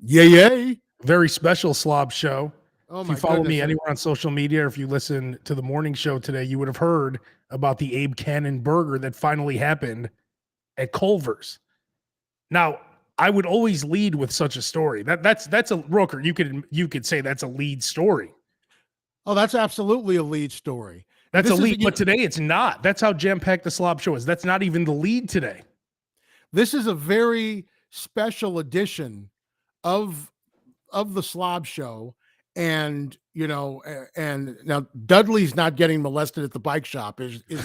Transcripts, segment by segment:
Yay. Very special Slob Show. Oh If my you follow goodness. me anywhere on social media, or if you listen to the morning show today, you would have heard about the Abe Kanan burger that finally happened at Culver's. Now, I would always lead with such a story. That's a Roker. You could say that's a lead story. Oh, that's absolutely a lead story. That's This a is lead, but today it's not. That's how jam-packed the Slob Show is. That's not even the lead today. This is a very special edition of the Slob Show. And and now Dudley's not getting molested at the bike shop, is he?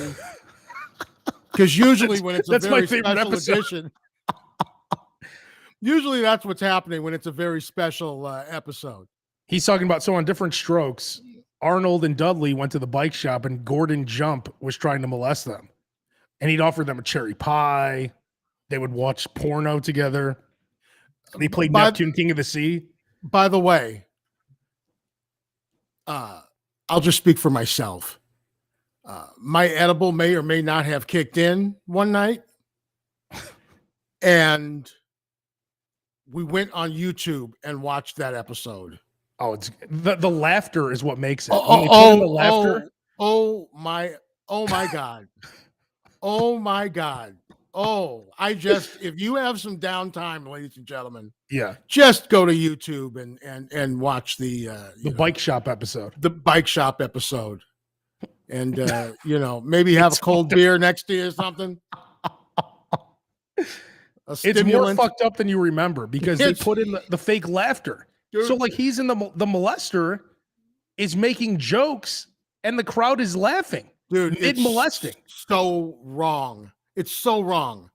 Because usually when it's a very special edition, usually that's what's happening when it's a very special episode. He's talking about, so on Different Strokes, Arnold and Dudley went to the bike shop and Gordon Jump was trying to molest them. And he'd offer them a cherry pie. They would watch porno together. They played Neptune King of the Sea. By the way, I'll just speak for myself. My edible may or may not have kicked in one night. And we went on YouTube and watched that episode. Oh, it's the laughter is what makes it. Oh my God. Oh my God. Oh, if you have some downtime, ladies and gentlemen, just go to YouTube and watch the bike shop episode. The bike shop episode. And maybe have a cold beer next to you or something. It's more fucked up than you remember because they put in the fake laughter. Dude. So like he's in the molester is making jokes and the crowd is laughing. Dude, mid molesting. So wrong. It's so wrong.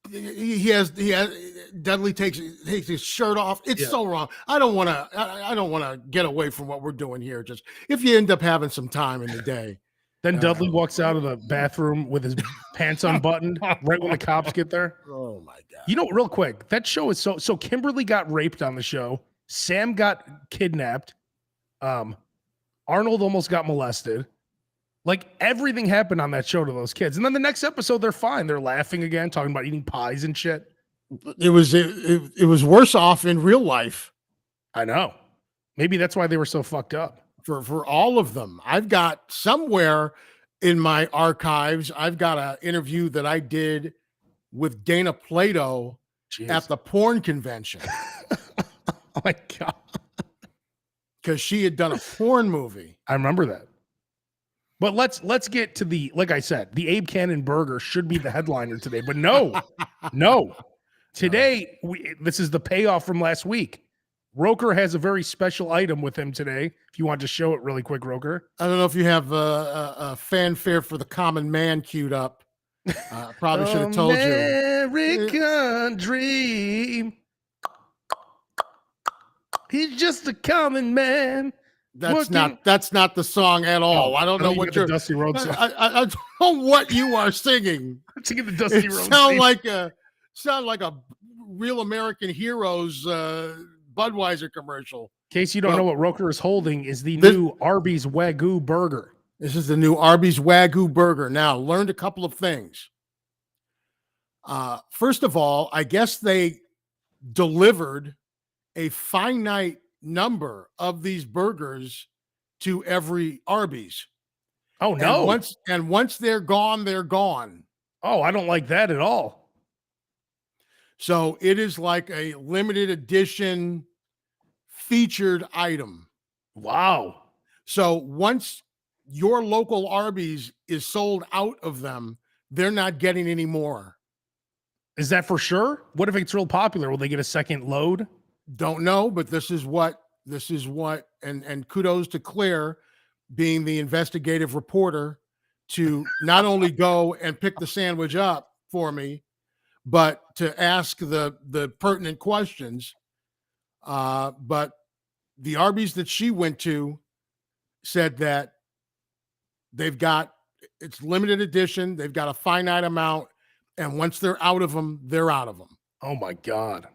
He has Dudley takes his shirt off. It's so wrong. I don't want to get away from what we're doing here. Just if you end up having some time in the day. Then Dudley walks out of the bathroom with his pants unbuttoned right when the cops get there. Oh my God. You know, real quick, that show is so Kimberly got raped on the show. Sam got kidnapped. Arnold almost got molested. Like everything happened on that show to those kids. And then the next episode, they're fine. They're laughing again, talking about eating pies and shit. It was worse off in real life. I know. Maybe that's why they were so fucked up. For all of them. I've got somewhere in my archives, I've got an interview that I did with Dana Plato at the porn convention. Oh my God. Because she had done a porn movie. I remember that. But let's get to like I said, the Abe Kanan burger should be the headliner today. But no. Today, this is the payoff from last week. Roker has a very special item with him today. If you want to show it really quick, Roker. I don't know if you have a fanfare for the common man queued up. Probably should have told you. American dream. He's just a common man. That's not the song at all. I don't know what you're Dusty Road song. I don't know what you are singing. I'm singing the Dusty Road. Sound like a Real American Heroes Budweiser commercial. In case you don't know what Roker is holding is the new Arby's Wagyu burger. This is the new Arby's Wagyu burger. Now, learned a couple of things. First of all, I guess they delivered a finite number of these burgers to every Arby's. Oh no. And once they're gone, they're gone. Oh, I don't like that at all. So it is like a limited edition featured item. Wow. So once your local Arby's is sold out of them, they're not getting any more. Is that for sure? What if it's real popular? Will they get a second load? Don't know, but this is what, and kudos to Claire being the investigative reporter to not only go and pick the sandwich up for me, but to ask the pertinent questions. But the Arby's that she went to said that it's limited edition. They've got a finite amount. And once they're out of them, they're out of them. Oh my God.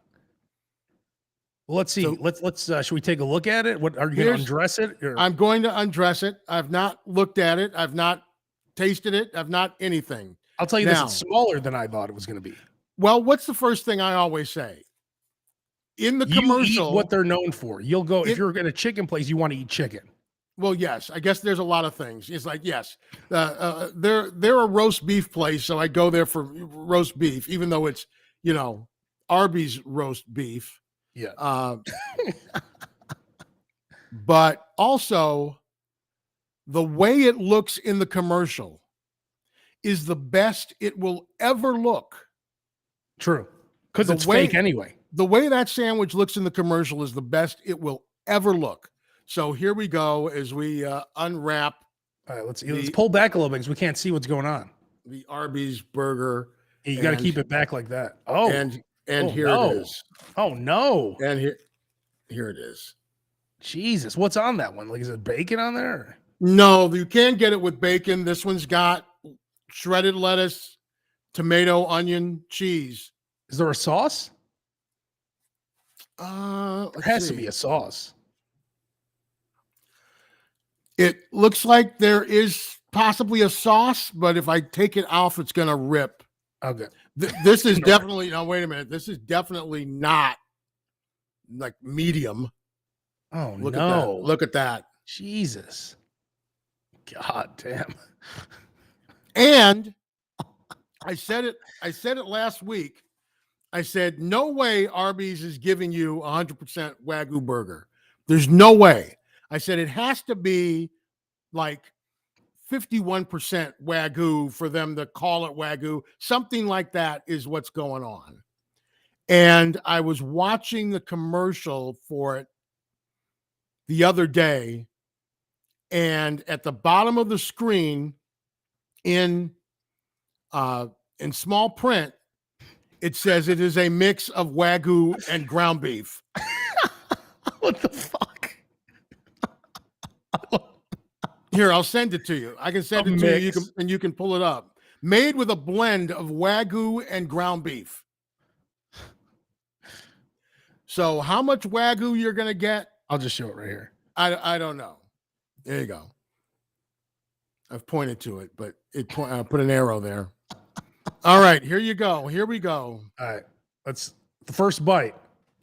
Well, let's see. So, let's should we take a look at it? What are you going to undress it? Or? I'm going to undress it. I've not looked at it. I've not tasted it. I've not anything. I'll tell you this, it's smaller than I thought it was going to be. Well, what's the first thing I always say? in the You commercial, eat what they're known for. You'll go if It- you're in a chicken place, you want to eat chicken. well, yes, I guess there's a lot of things. It's like, yes, they're a roast beef place, so I go there for roast beef, even though it's, Arby's roast beef. Yeah. But also the way it looks in the commercial is the best it will ever look. True. Because The it's way- fake anyway. The way that sandwich looks in the commercial is the best it will ever look. So here we go as we unwrap All right, let's pull back a little bit because we can't see what's going on. the Arby's burger. Yeah, you got to keep it back like that. Oh, and oh, here no. it is. Oh no! And here it is. Jesus, what's on that one? Like, is it bacon on there? No, you can get it with bacon. This one's got shredded lettuce, tomato, onion, cheese. Is there a sauce? There There has to be a sauce. It looks like there is possibly a sauce, but if I take it off, it's going to rip. Okay. This is definitely, now wait a minute. This is definitely not like medium. Oh, Look no. at that. Look at that. Jesus. God damn. And I said it last week. I said, no way Arby's is giving you 100% Wagyu burger. There's no way. I said, it has to be like 51% Wagyu for them to call it Wagyu. Something like that is what's going on. And I was watching the commercial for it the other day, and at the bottom of the screen in small print, it says it is a mix of Wagyu and ground beef. What the fuck? Here, I'll send it to you. I can send it to you, and you can pull it up. Made with a blend of Wagyu and ground beef. So how much Wagyu you're going to get? I'll just show it right here. I don't know. There you go. I've pointed to it, but put an arrow there. All right, here you go. Here we go. All right. That's the first bite.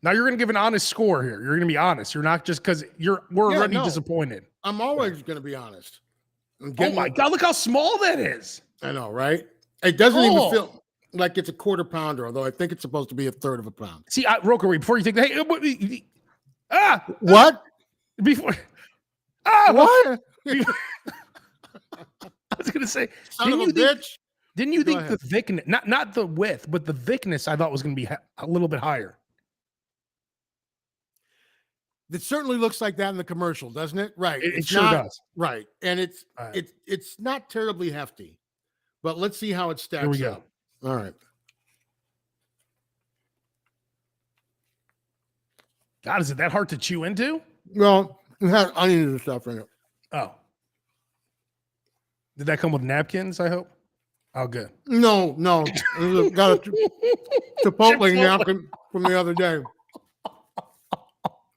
Now you're going to give an honest score here. You're going to be honest. You're not just because we're already disappointed. I'm always going to be honest. Oh my God, look how small that is. I know, right? It doesn't even feel like it's a quarter pounder, although I think it's supposed to be a third of a pound. See, Roker, wait, before you take that, what? What? I was going to say, didn't you think the thickness, not the width, but the thickness I thought was going to be a little bit higher? It certainly looks like that in the commercial, doesn't it? Right. It sure does. Right. And it's not terribly hefty, but let's see how it stacks Here we go. up. All right. God, is it that hard to chew into? Well, it has onions and stuff in it. Oh. Did that come with napkins, I hope? Oh, good. No. Got a Chipotle napkin from the other day.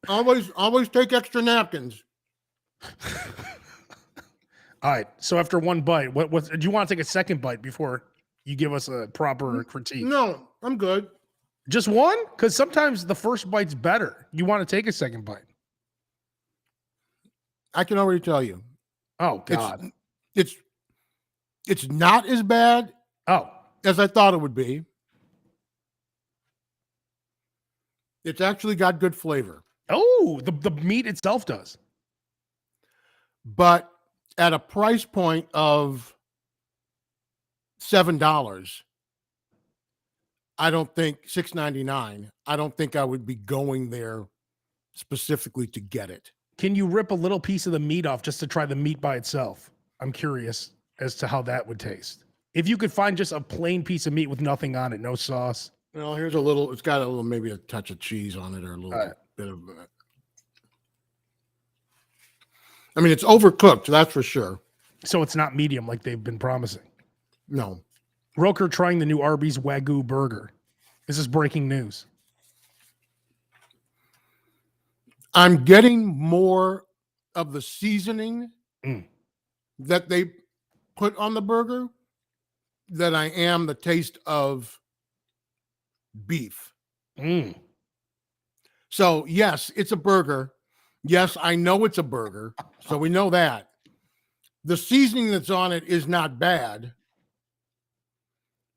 Always take extra napkins. All right. So after one bite, what do you want to take a second bite before you give us a proper critique? No, I'm good. Just one? Because sometimes the first bite's better. You want to take a second bite. I can already tell you. Oh God. It's not as bad as I thought it would be. It's actually got good flavor. Oh, the meat itself does. But at a price point of $7, I don't think $6.99. I don't think I would be going there specifically to get it. Can you rip a little piece of the meat off just to try the meat by itself? I'm curious as to how that would taste. If you could find just a plain piece of meat with nothing on it, no sauce. Well, here's a little, it's got a little, maybe a touch of cheese on it or a little bit of that. I mean, it's overcooked, that's for sure. So it's not medium like they've been promising. No. Roker trying the new Arby's Wagyu burger. This is breaking news. I'm getting more of the seasoning that they put on the burger than I am the taste of beef. So yes, it's a burger. Yes, I know it's a burger. So we know that. The seasoning that's on it is not bad,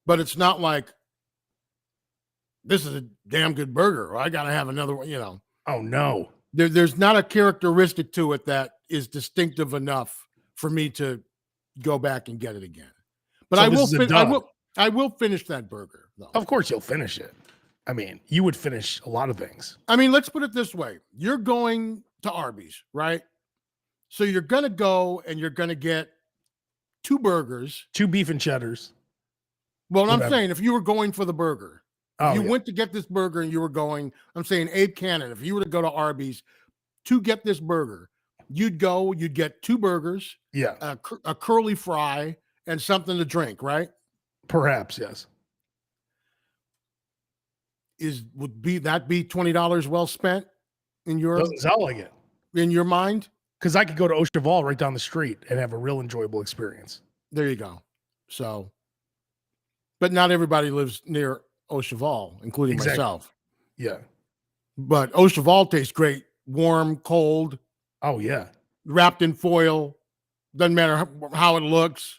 but it's not like this is a damn good burger. Or I got to have another one, Oh no. There's not a characteristic to it that is distinctive enough for me to go back and get it again. But So I this will, is a dud. I will finish that burger though. Of course you'll finish it. I mean, you would finish a lot of things. I mean, let's put it this way. You're going to Arby's, right? So you're going to go and you're going to get 2 burgers. 2 beef and cheddars. Well, Whatever. I'm saying if you were going for the burger, if you went to get this burger and you were going, I'm saying Abe Kanan, if you were to go to Arby's to get this burger, you'd get 2 burgers, Yeah. a curly fry, and something to drink, right? Perhaps, yes. Would that be $20 well spent in your Doesn't sound like it. in your mind? Because I could go to Ocheval right down the street and have a real enjoyable experience. There you go. So, but not everybody lives near Ocheval, including myself. Yeah. But Ocheval tastes great, warm, cold. Oh yeah. Wrapped in foil. Doesn't matter how it looks.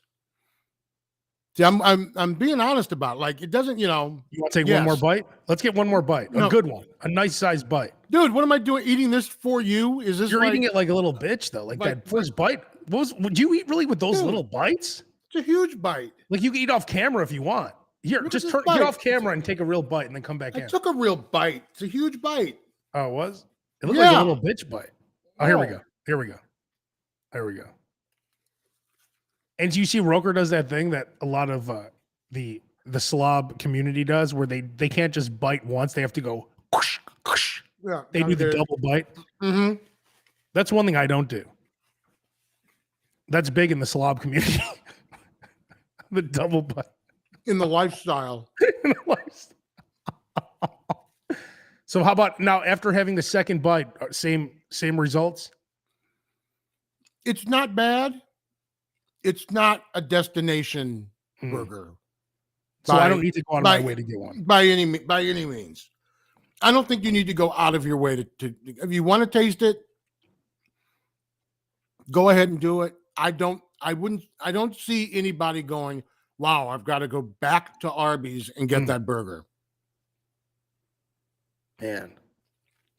See, I'm being honest about it. Like, it doesn't, You want to take one more bite? Let's get one more bite. A good one. A nice sized bite. Dude, what am I doing? Eating this for you? Is this You're eating it like a little bitch though. Like that first bite. Would you eat really with those little bites? It's a huge bite. Like you can eat off camera if you want. Here, just get off camera and take a real bite and then come back in. I took a real bite. It's a huge bite. Oh, it was? It looked like a little bitch bite. Oh, here we go. Here we go. There we go. And you see Roker does that thing that a lot of the slob community does where they can't just bite once. They have to go whoosh, whoosh. Yeah, they do the double bite. Mm-hmm. That's one thing I don't do. That's big in the slob community. The double bite. In the lifestyle. So how about now after having the second bite, same results? It's not bad. It's not a destination burger. So I don't need to go out of my way to get one. By any means. I don't think you need to go out of your way to if you want to taste it, go ahead and do it. I don't see anybody going, wow, I've got to go back to Arby's and get that burger. Man.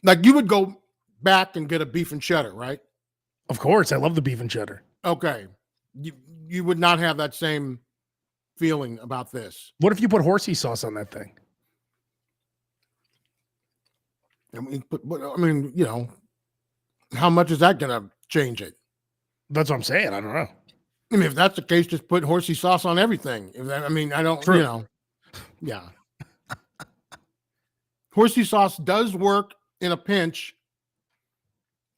Like you would go back and get a beef and cheddar, right? Of course. I love the beef and cheddar. Okay. You would not have that same feeling about this. What if you put horsey sauce on that thing? I mean, how much is that going to change it? That's what I'm saying. I don't know. I mean, if that's the case, just put horsey sauce on everything. I don't, yeah. Horsey sauce does work in a pinch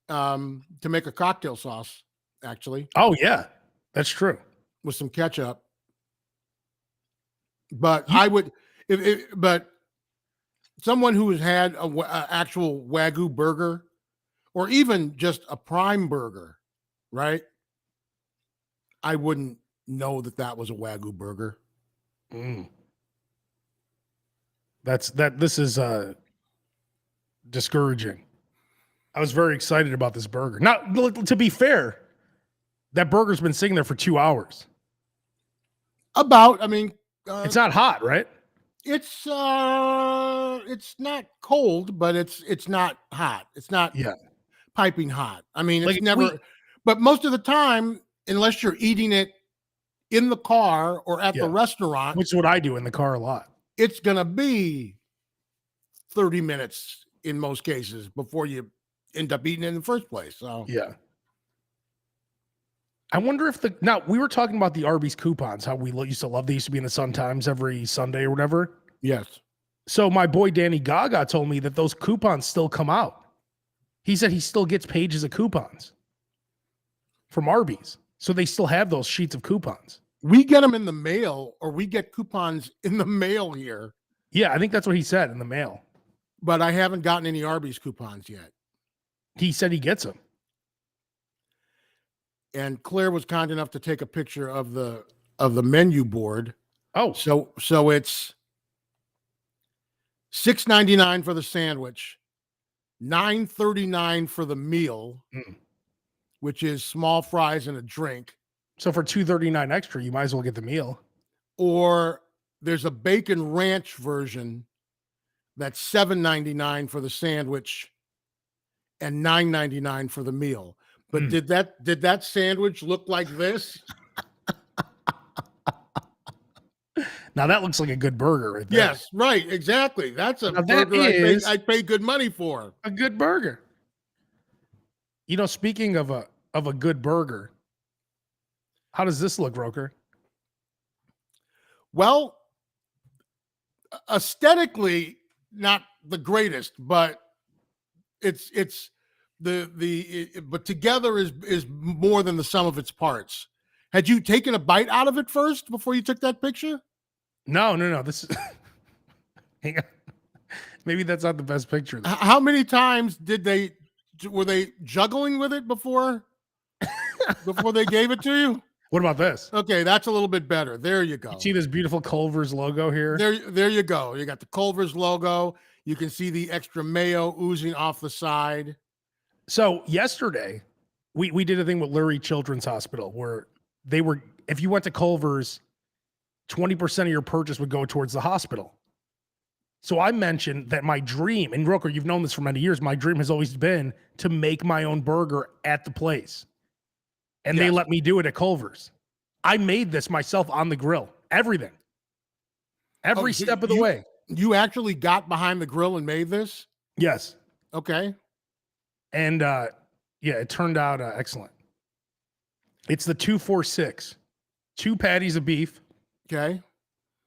to make a cocktail sauce, actually. Oh, yeah. That's true. With some ketchup. But but someone who has had an actual Wagyu burger or even just a prime burger, right? I wouldn't know that was a Wagyu burger. This is discouraging. I was very excited about this burger. Now, to be fair, that burger's been sitting there for 2 hours. It's not hot, right? It's not cold, but it's not hot. It's not piping hot. I mean, it's never. But most of the time, unless you're eating it in the car or at the restaurant, which is what I do in the car a lot, it's gonna be 30 minutes in most cases before you end up eating it in the first place. So yeah. I wonder if now we were talking about the Arby's coupons, how we used to love. They used to be in the Sun Times every Sunday or whatever. Yes. So my boy Danny Gaga told me that those coupons still come out. He said he still gets pages of coupons from Arby's. So they still have those sheets of coupons. We get them in the mail, or we get coupons in the mail here. Yeah, I think that's what he said, in the mail. But I haven't gotten any Arby's coupons yet. He said he gets them. And Claire was kind enough to take a picture of the menu board. Oh, so it's $6.99 for the sandwich, $9.39 for the meal, Mm. which is small fries and a drink, So for $2.39 extra, you might as well get the meal. or there's a bacon ranch version that's $7.99 for the sandwich and $9.99 for the meal. But Mm. did that sandwich look like this? Now that looks like a good burger right there. Yes, right, exactly. That's a Now that burger is I'd pay good money for. a good burger. You know, speaking of a good burger, how does this look, Roker? Well, aesthetically, not the greatest, but but together is more than the sum of its parts. Had you taken a bite out of it first before you took that picture? No. This is hang on. Maybe that's not the best picture. How many times were they juggling with it before they gave it to you? What about this? Okay, that's a little bit better. There you go. You see this beautiful Culver's logo here? There you go. You got the Culver's logo. You can see the extra mayo oozing off the side. So yesterday, we did a thing with Lurie Children's Hospital where they were, if you went to Culver's, 20% of your purchase would go towards the hospital. So I mentioned that my dream, and Roker, you've known this for many years, my dream has always been to make my own burger at the place. And they let me do it at Culver's. I made this myself on the grill. Everything. Every step of the way. You actually got behind the grill and made this? Yes. Okay. And yeah, it turned out excellent. It's the 246. 2 patties of beef. Okay.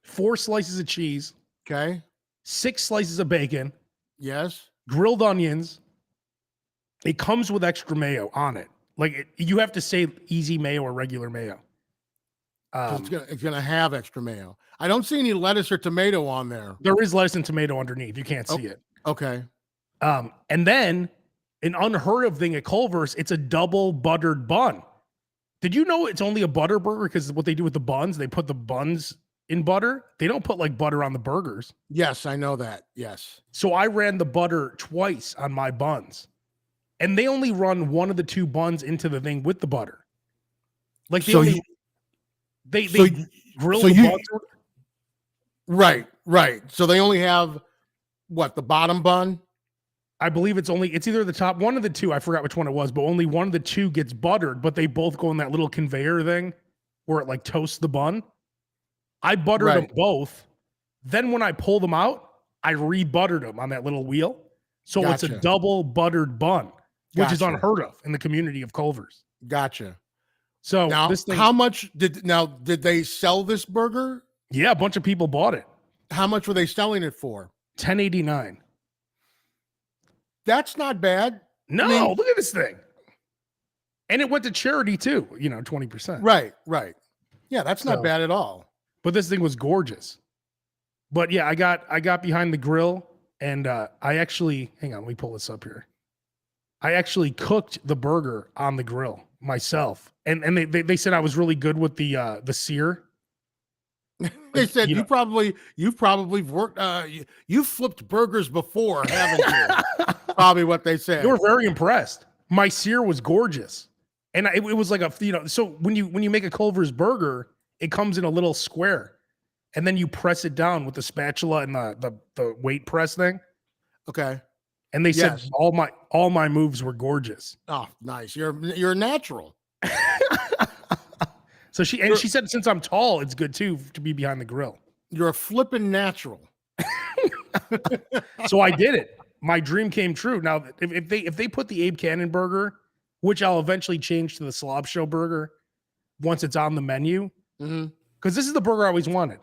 4 slices of cheese. Okay. 6 slices of bacon. Yes. Grilled onions. It comes with extra mayo on it. Like you have to say easy mayo or regular mayo. It's gonna have extra mayo. I don't see any lettuce or tomato on there. There is lettuce and tomato underneath. You can't see it. Okay. And then an unheard of thing at Culver's, it's a double buttered bun. Did you know it's only a butter burger? Because what they do with the buns, they put the buns in butter. They don't put like butter on the burgers. Yes, I know that. Yes. So I ran the butter twice on my buns. And they only run one of the 2 buns into the thing with the butter. Like they grill the buns. Right. So they only have what, the bottom bun? I believe it's either the top, one of the 2, I forgot which one it was, but only one of the 2 gets buttered, but they both go in that little conveyor thing where it like toasts the bun. I buttered them both. Then when I pull them out, I re-buttered them on that little wheel. So it's a double buttered bun, which is unheard of in the community of Culver's. Gotcha. So now, this thing, how much did they sell this burger? Yeah, a bunch of people bought it. How much were they selling it for? $10.89. That's not bad. No, I mean, look at this thing. And it went to charity too, 20%. Right. Yeah, that's not bad at all. But this thing was gorgeous. But yeah, I got behind the grill and I actually, hang on, let me pull this up here. I actually cooked the burger on the grill myself. And they said I was really good with the sear. They said you've probably worked you've flipped burgers before, haven't you? Probably what they said. They were very impressed. My sear was gorgeous. And it was like so when you make a Culver's burger, it comes in a little square. And then you press it down with the spatula and the weight press thing. Okay. And they said all my moves were gorgeous. Oh, nice. You're a natural. So she said since I'm tall, it's good too to be behind the grill. You're a flippin' natural. So I did it. My dream came true. Now, if they put the Abe Kanan burger, which I'll eventually change to the Slob Show burger once it's on the menu, because this is the burger I always wanted.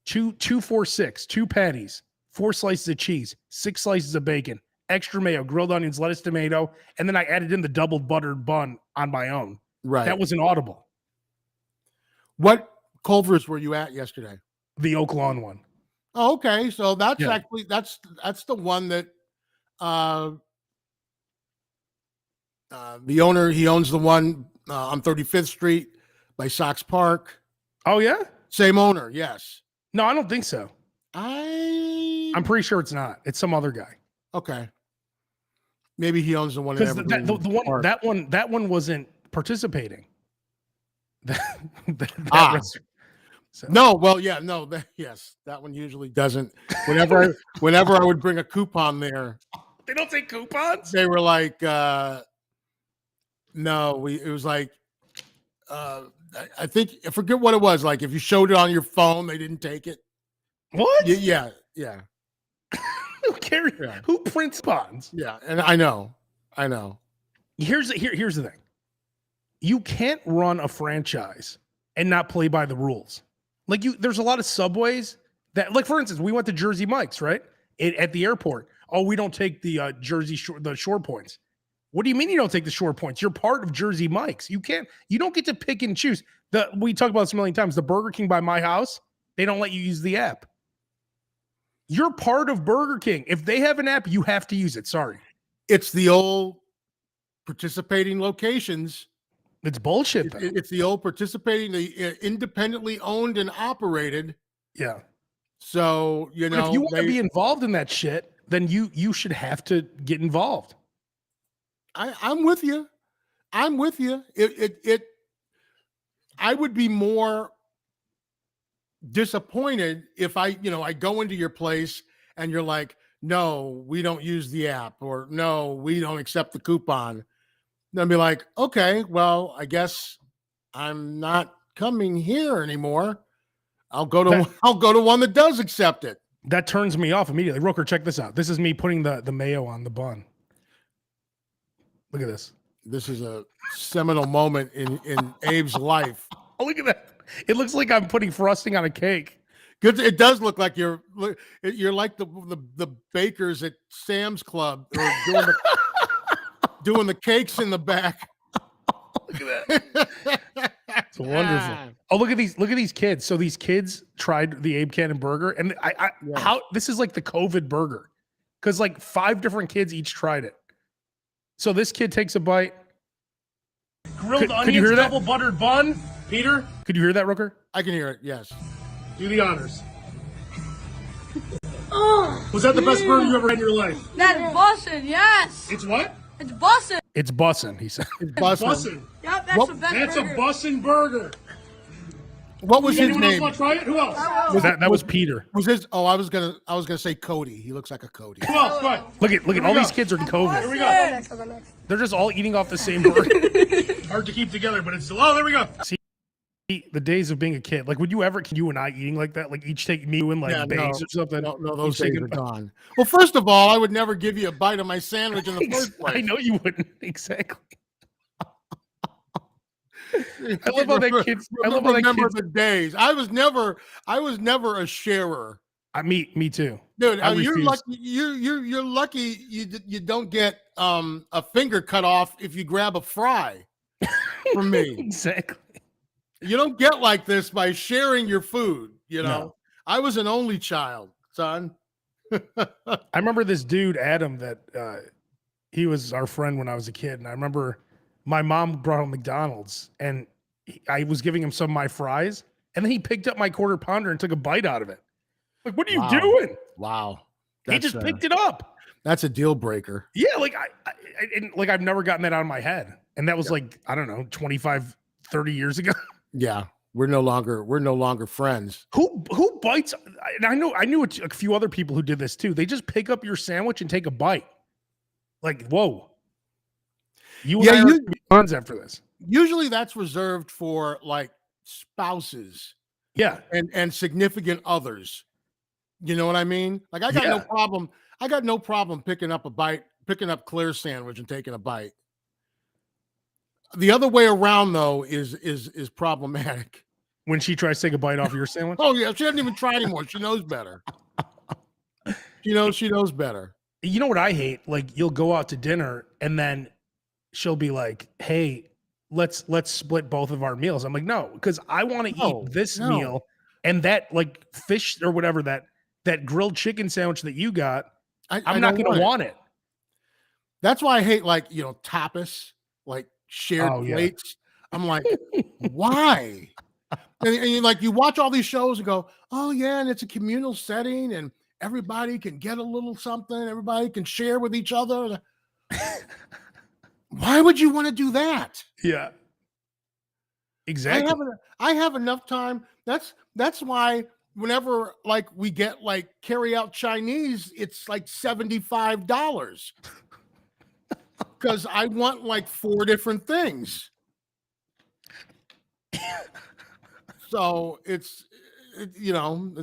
246, 2 patties, 4 slices of cheese, 6 slices of bacon, extra mayo, grilled onions, lettuce, tomato, and then I added in the double buttered bun on my own. Right. That was an audible. What Culver's were you at yesterday? The Oak Lawn one. Oh, okay. So that's actually that's the one that the owner, he owns the one on 35th Street by Sox Park. Oh yeah? Same owner, yes. No, I don't think so. I'm pretty sure it's not. It's some other guy. Okay. Maybe he owns the one in Because Evergreen that one wasn't participating. Ah. So. No, well, yeah, no, yes, that one usually doesn't. Whenever I would bring a coupon there, they don't take coupons. They were like, no, it was like, I think I forget what it was. Like if you showed it on your phone, they didn't take it. What? Yeah. Who cares? Yeah. Who prints coupons? Yeah, and I know. Here's the thing. You can't run a franchise and not play by the rules. Like there's a lot of Subways that, like for instance, we went to Jersey Mike's, right? At the airport. Oh, we don't take the the shore points. What do you mean you don't take the shore points? You're part of Jersey Mike's. You don't get to pick and choose. We talk about this a million times. The Burger King by my house, they don't let you use the app. You're part of Burger King. If they have an app, you have to use it. Sorry. It's the old participating locations. It's bullshit. It's the old participating, the independently owned and operated. Yeah. So, if you want to be involved in that shit, then you should have to get involved. I'm with you. I would be more disappointed if I go into your place and you're like, no, we don't use the app, or no, we don't accept the coupon. Then I'd be like, okay, well, I guess I'm not coming here anymore. I'll go to one that does accept it. That turns me off immediately. Roker, check this out. This is me putting the mayo on the bun. Look at this. This is a seminal moment in Abe's life. Oh, look at that. It looks like I'm putting frosting on a cake. Good. It does look like you're like the bakers at Sam's Club or doing the cakes in the back. Look at that. It's wonderful. Oh, look at these kids. So these kids tried the Abe Kanan burger, and how this is like the COVID burger, because like 5 different kids each tried it. So this kid takes a bite. Grilled onions, double buttered bun. Peter, could you hear that, Roker? I can hear it. Yes. Do the honors. Was that the best burger you ever had in your life? That's bussin', yes. It's what? It's bussin'. It's bussin', he said. It's bussin'. Yep, that's the best That's burger. a bussin' burger. What was his Anyone else name? want to try it? Who else? That was Peter. Was his? Oh, I was gonna say Cody. He looks like a Cody. Who else? Go ahead. Look at all these kids are COVID. Here we go. They're just all eating off the same burger. Hard to keep together, but it's still. Oh, there we go. See, the days of being a kid. Like, would you ever? Can you and I eating like that? Like each take me and like bags or something? No, those days are gone. Well, first of all, I would never give you a bite of my sandwich in the first place. I know you wouldn't. Exactly. I love how that kids. I love how that remember kids. the days. I was never a sharer. Me too, dude. You're refuse. lucky. You're lucky. You don't get a finger cut off if you grab a fry from me. Exactly. You don't get like this by sharing your food. No. I was an only child, son. I remember this dude, Adam, that he was our friend when I was a kid. And I remember my mom brought him McDonald's and I was giving him some of my fries. And then he picked up my quarter pounder and took a bite out of it. Like, what are you doing? Wow. He just picked it up. That's a deal breaker. Yeah. Like, I've never gotten that out of my head. And that was like, I don't know, 25, 30 years ago. Yeah. We're no longer friends. Who bites? And I knew a few other people who did this too. They just pick up your sandwich and take a bite. Like, whoa. You and I are friends after this. Usually that's reserved for like spouses. Yeah. And significant others. You know what I mean? Like I got no problem. I got no problem picking up Claire's sandwich and taking a bite. The other way around though is problematic. When she tries to take a bite off of your sandwich? Oh yeah, she hasn't even tried anymore. She knows better. She knows better. You know what I hate? Like you'll go out to dinner and then she'll be like, "Hey, let's split both of our meals." I'm like, "No, because I want to eat this meal and that like fish or whatever that grilled chicken sandwich that you got. I'm not going to want it." That's why I hate like, tapas, like shared plates. I'm like, why? And like you watch all these shows and go, oh yeah, and it's a communal setting and everybody can get a little something, everybody can share with each other. Why would you want to do that? Yeah. Exactly. I have enough time. That's why whenever like we get like carry out Chinese, it's like $75 because I want like 4 different things. So it's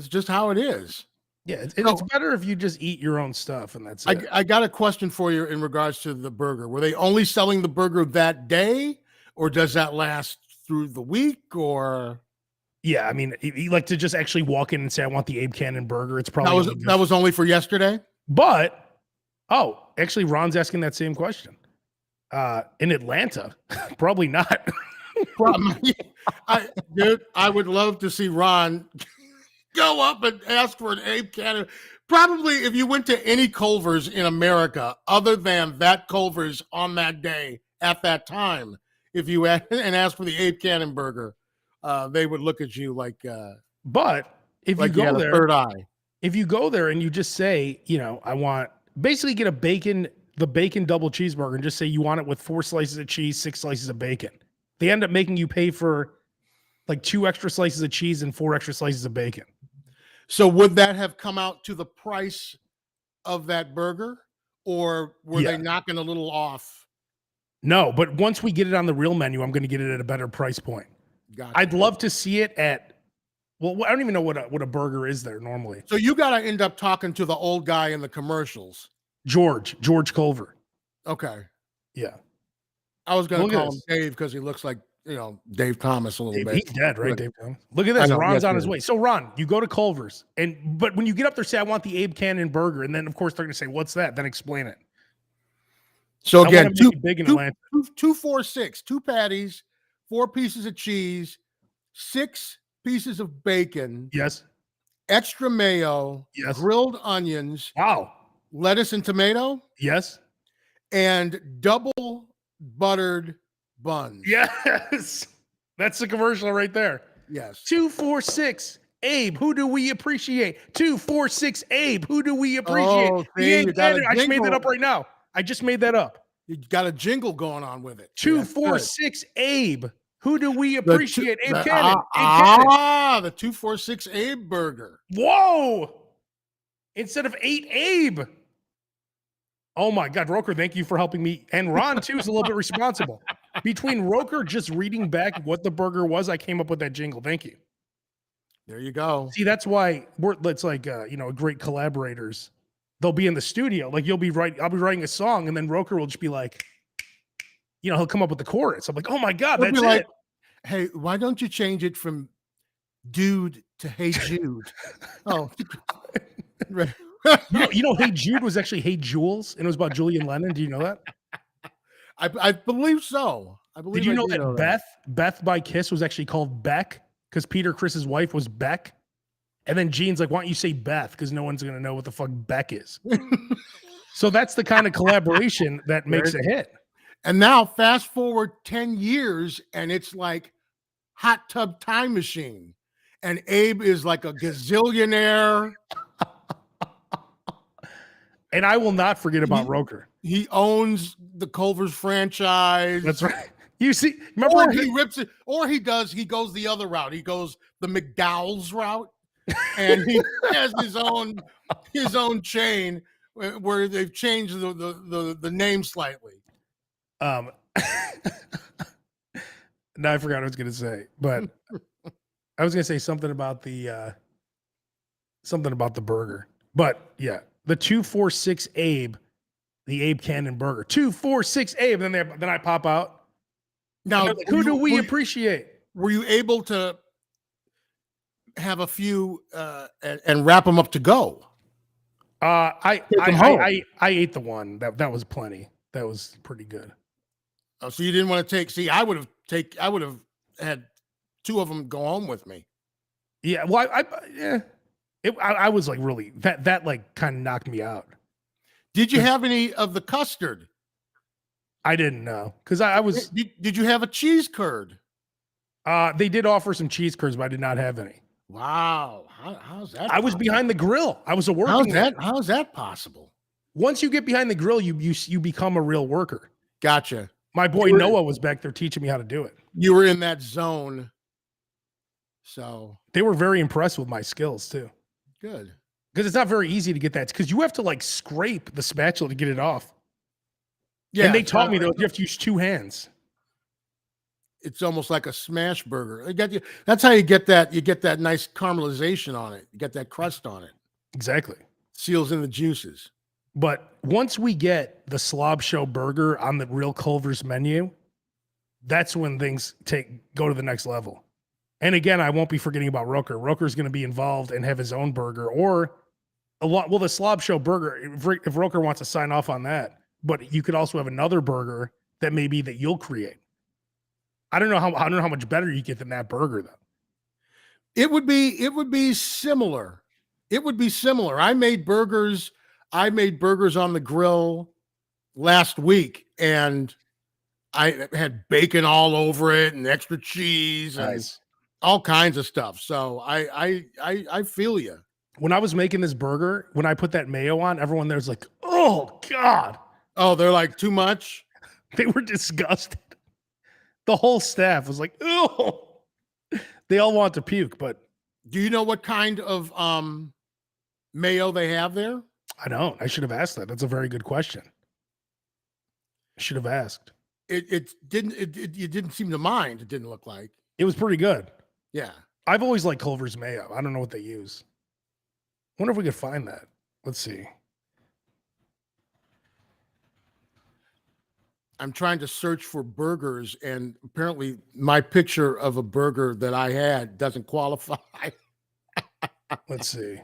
just how it is. Yeah, So- it's better if you just eat your own stuff and that's it. I got a question for you in regards to the burger. Were they only selling the burger that day, or does that last through the week? Or Yeah, I mean, you like to just actually walk in and say, "I want the Abe Kanan burger." It's probably that was only for yesterday. But actually, Ron's asking that same question. In Atlanta, probably not. I would love to see Ron go up and ask for an Abe Kanan. Probably if you went to any Culver's in America, other than that Culver's on that day at that time, if you and asked for the Abe Kanan burger, they would look at you like. But if like you go there, third eye. If you go there and you just say, I want basically get the bacon double cheeseburger, and just say you want it with 4 slices of cheese, 6 slices of bacon. They end up making you pay for like 2 extra slices of cheese and 4 extra slices of bacon. So would that have come out to the price of that burger, or were they knocking a little off? No, but once we get it on the real menu, I'm going to get it at a better price point. Gotcha. I'd love to see it at. Well, I don't even know what a burger is there normally. So you got to end up talking to the old guy in the commercials, George Culver. Okay. Yeah. I was going to call him Dave because he looks like Dave Thomas a little bit. He's dead, right, Dave Thomas? Look at this. Ron's on his way. So Ron, you go to Culver's, but when you get up there, say, "I want the Abe Kanan burger," and then of course they're going to say, "What's that?" Then explain it. So again, big in Atlanta. 246, 2 patties, 4 pieces of cheese, 6 pieces of bacon. Yes. Extra mayo. Yes. Grilled onions. Wow. Lettuce and tomato. Yes. And double buttered buns. Yes. That's the commercial right there. Yes. 246 Abe, who do we appreciate? 246 Abe, who do we appreciate? Oh, see, I just made that up right now. I just made that up. You got a jingle going on with it. 246 Abe, who do we appreciate? Abe Kanan. The 246 Abe burger. Whoa. Instead of 8 Abe. Oh my God, Roker, thank you for helping me. And Ron, too, is a little bit responsible. Between Roker just reading back what the burger was, I came up with that jingle. Thank you. There you go. See, that's why it's like, great collaborators. They'll be in the studio. Like I'll be writing a song, and then Roker will just be like, he'll come up with the chorus. I'm like, oh my God, that's it. Hey, why don't you change it from dude to Hey Jude? Oh. Hey Jude was actually Hey Jules, and it was about Julian Lennon. Do you know that? I believe so. Did you know that Beth by Kiss was actually called Beck because Peter Chris's wife was Beck? And then Gene's like, why don't you say Beth? Because no one's going to know what the fuck Beck is. So that's the kind of collaboration that makes a hit. And now fast forward 10 years and it's like Hot Tub Time Machine. And Abe is like a gazillionaire. And I will not forget about Roker. He owns the Culver's franchise. That's right. You see, remember, or he rips it, or he goes the other route. He goes the McDowell's route. And he has his own chain where they've changed the name slightly. Now I forgot what I was going to say, but I was going to say something about the burger. But yeah, the 246 Abe, the Abe Kanan burger, 246 Abe. And then I pop out. Now, like, who do we appreciate? Were you able to have a few and wrap them up to go? I ate the one that was plenty. That was pretty good. Oh, so you didn't want to take? See, I would have had 2 of them go home with me. Yeah, well, I was like really that like kind of knocked me out. Did you have any of the custard? I didn't know because I was. Did you have a cheese curd? They did offer some cheese curds, but I did not have any. Wow, how's that? I was behind the grill. I was a working. How's that possible? Once you get behind the grill, you become a real worker. Gotcha. My boy Noah was back there teaching me how to do it. You were in that zone. So they were very impressed with my skills too. Good. Because it's not very easy to get that. Because you have to like scrape the spatula to get it off. Yeah. And they taught me that you have to use 2 hands. It's almost like a smash burger. That's how you get that. You get that nice caramelization on it. You get that crust on it. Exactly. Seals in the juices. But once we get the Slob Show burger on the real Culver's menu, that's when things go to the next level. And again, I won't be forgetting about Roker. Roker's going to be involved and have his own burger, or the Slob Show burger. If Roker wants to sign off on that, but you could also have another burger that you'll create. I don't know how much better you get than that burger though. It would be similar. It would be similar. I made burgers on the grill last week, and I had bacon all over it and extra cheese and all kinds of stuff. So I feel you. When I was making this burger, when I put that mayo on, everyone there's like, "Oh God!" Oh, they're like, too much. They were disgusted. The whole staff was like, "Oh!" They all want to puke. But do you know what kind of mayo they have there? I don't. I should have asked that. That's a very good question. I should have asked. You didn't seem to mind. It didn't look like. It was pretty good. Yeah. I've always liked Culver's mayo. I don't know what they use. Wonder if we could find that. Let's see. I'm trying to search for burgers, and apparently my picture of a burger that I had doesn't qualify. Let's see.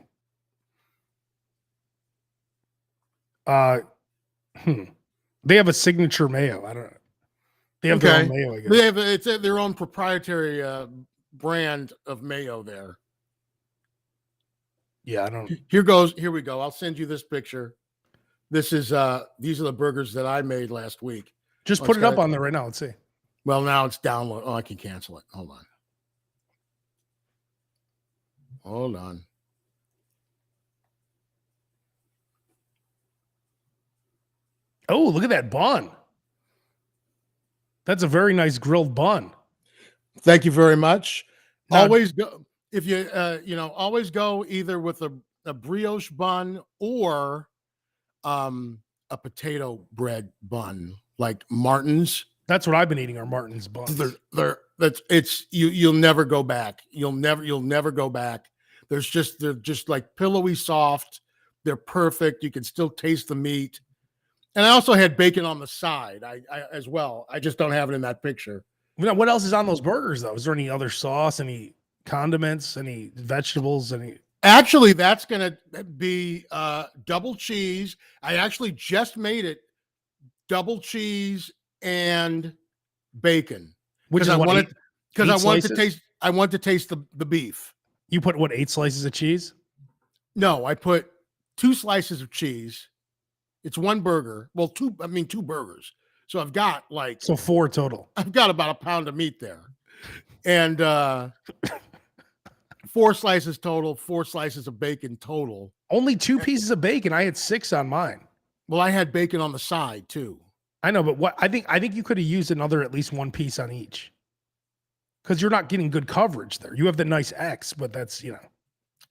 They have a signature mayo. I don't know. They have their own mayo, I guess. They have their own proprietary brand of mayo there. Yeah, I don't. Here we go. I'll send you this picture. These are the burgers that I made last week. Just put it up on there right now. Let's see. Well, now it's download. Oh, I can cancel it. Hold on. Oh, look at that bun. That's a very nice grilled bun. Thank you very much. Now, always go if you always go either with a brioche bun or a potato bread bun like Martin's. That's what I've been eating, are Martin's buns. You'll never go back. You'll never go back. They're just like pillowy soft. They're perfect. You can still taste the meat. And I also had bacon on the side I as well. I just don't have it in that picture. Now, what else is on those burgers, though? Is there any other sauce, any condiments, any vegetables, any? Actually, that's going to be double cheese. I actually just made it double cheese and bacon. Which is I want to taste the beef. You put what, 8 slices of cheese? No, I put 2 slices of cheese. It's one burger. Well, 2 burgers. So I've got 4 total. I've got about a pound of meat there. And 4 slices total, 4 slices of bacon total. Only 2 pieces of bacon. I had 6 on mine. Well, I had bacon on the side too. I know, but I think you could have used another at least 1 piece on each. Because you're not getting good coverage there. You have the nice X, but that's,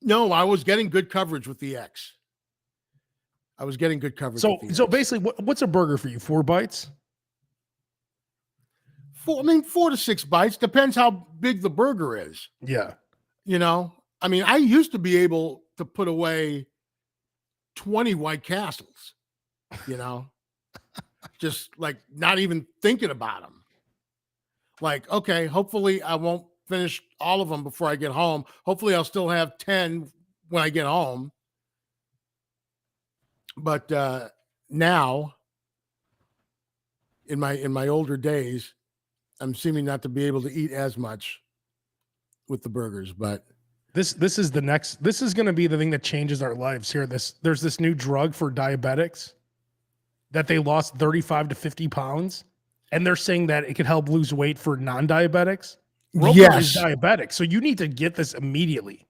No, I was getting good coverage with the X. I was getting good coverage. So basically, what's a burger for you? 4 bites? 4 to 6 bites. Depends how big the burger is. Yeah. I used to be able to put away 20 White Castles, just like not even thinking about them. Like, okay, hopefully I won't finish all of them before I get home. Hopefully I'll still have 10 when I get home. But now, in my older days, I'm seeming not to be able to eat as much with the burgers. But this is going to be the thing that changes our lives here. There's this new drug for diabetics that they lost 35 to 50 pounds, and they're saying that it could help lose weight for non-diabetics. Roker is diabetic, so you need to get this immediately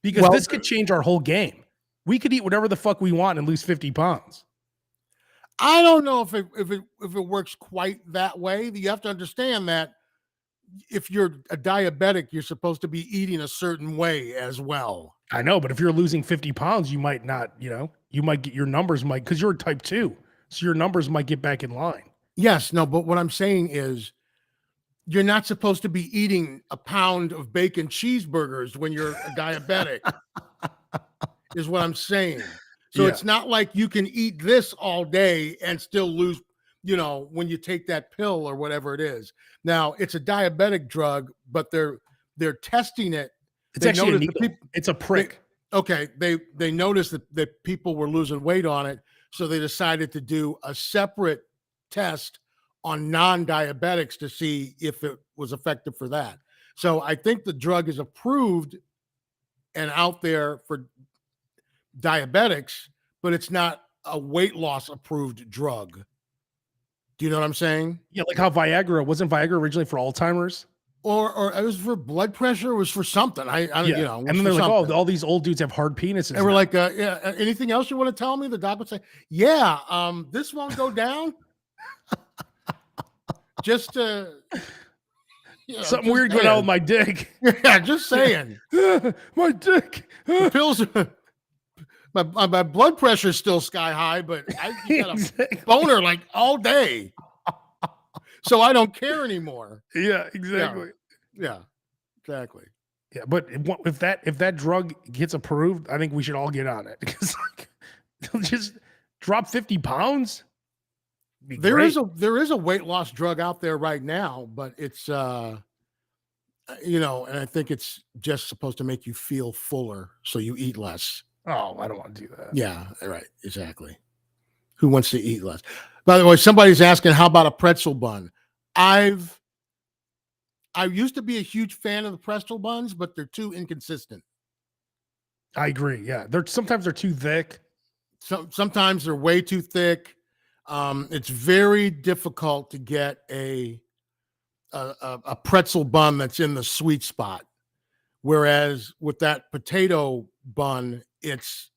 because this could change our whole game. We could eat whatever the fuck we want and lose 50 pounds. I don't know if it works quite that way. You have to understand that if you're a diabetic, you're supposed to be eating a certain way as well. I know, but if you're losing 50 pounds, you might not, you might get your numbers because you're type 2. So your numbers might get back in line. Yes, no, but what I'm saying is you're not supposed to be eating a pound of bacon cheeseburgers when you're a diabetic, is what I'm saying. So Yeah. it's not like you can eat this all day and still lose, when you take that pill or whatever it is. Now, it's a diabetic drug, but they're testing it. It's actually a needle. It's a prick. They noticed that people were losing weight on it, so they decided to do a separate test on non-diabetics to see if it was effective for that. So I think the drug is approved and out there for diabetics, but it's not a weight loss approved drug. Do you know what I'm saying? Yeah, like how wasn't Viagra originally for Alzheimer's? Or it was for blood pressure, it was for something. I And then they're like, oh, all these old dudes have hard penises. And we're like, anything else you want to tell me? The doc would say, this won't go down. Just something weird going on with my dick. Yeah, just saying. My dick. The pills. My blood pressure is still sky high, but I got a boner like all day, so I don't care anymore. Yeah, exactly. Yeah, exactly. Yeah, but if that drug gets approved, I think we should all get on it because just drop 50 pounds. There is a weight loss drug out there right now, but it's and I think it's just supposed to make you feel fuller, so you eat less. Oh, I don't want to do that. Yeah, right, exactly. Who wants to eat less? By the way, somebody's asking, how about a pretzel bun? I used to be a huge fan of the pretzel buns, but they're too inconsistent. I agree. Yeah, sometimes they're too thick. Sometimes they're way too thick. It's very difficult to get a pretzel bun that's in the sweet spot. Whereas with that potato bun, it's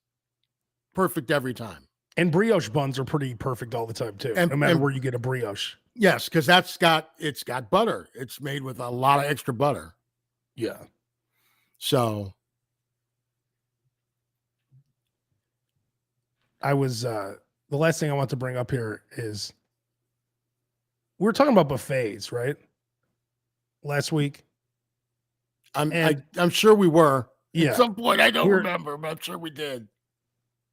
perfect every time. And brioche buns are pretty perfect all the time too, no matter where you get a brioche. Yes, because it's got butter. It's made with a lot of extra butter. Yeah. So I was the last thing I want to bring up here is we were talking about buffets, right? Last week. I'm sure we were. Yeah. At some point, I don't remember, but I'm sure we did.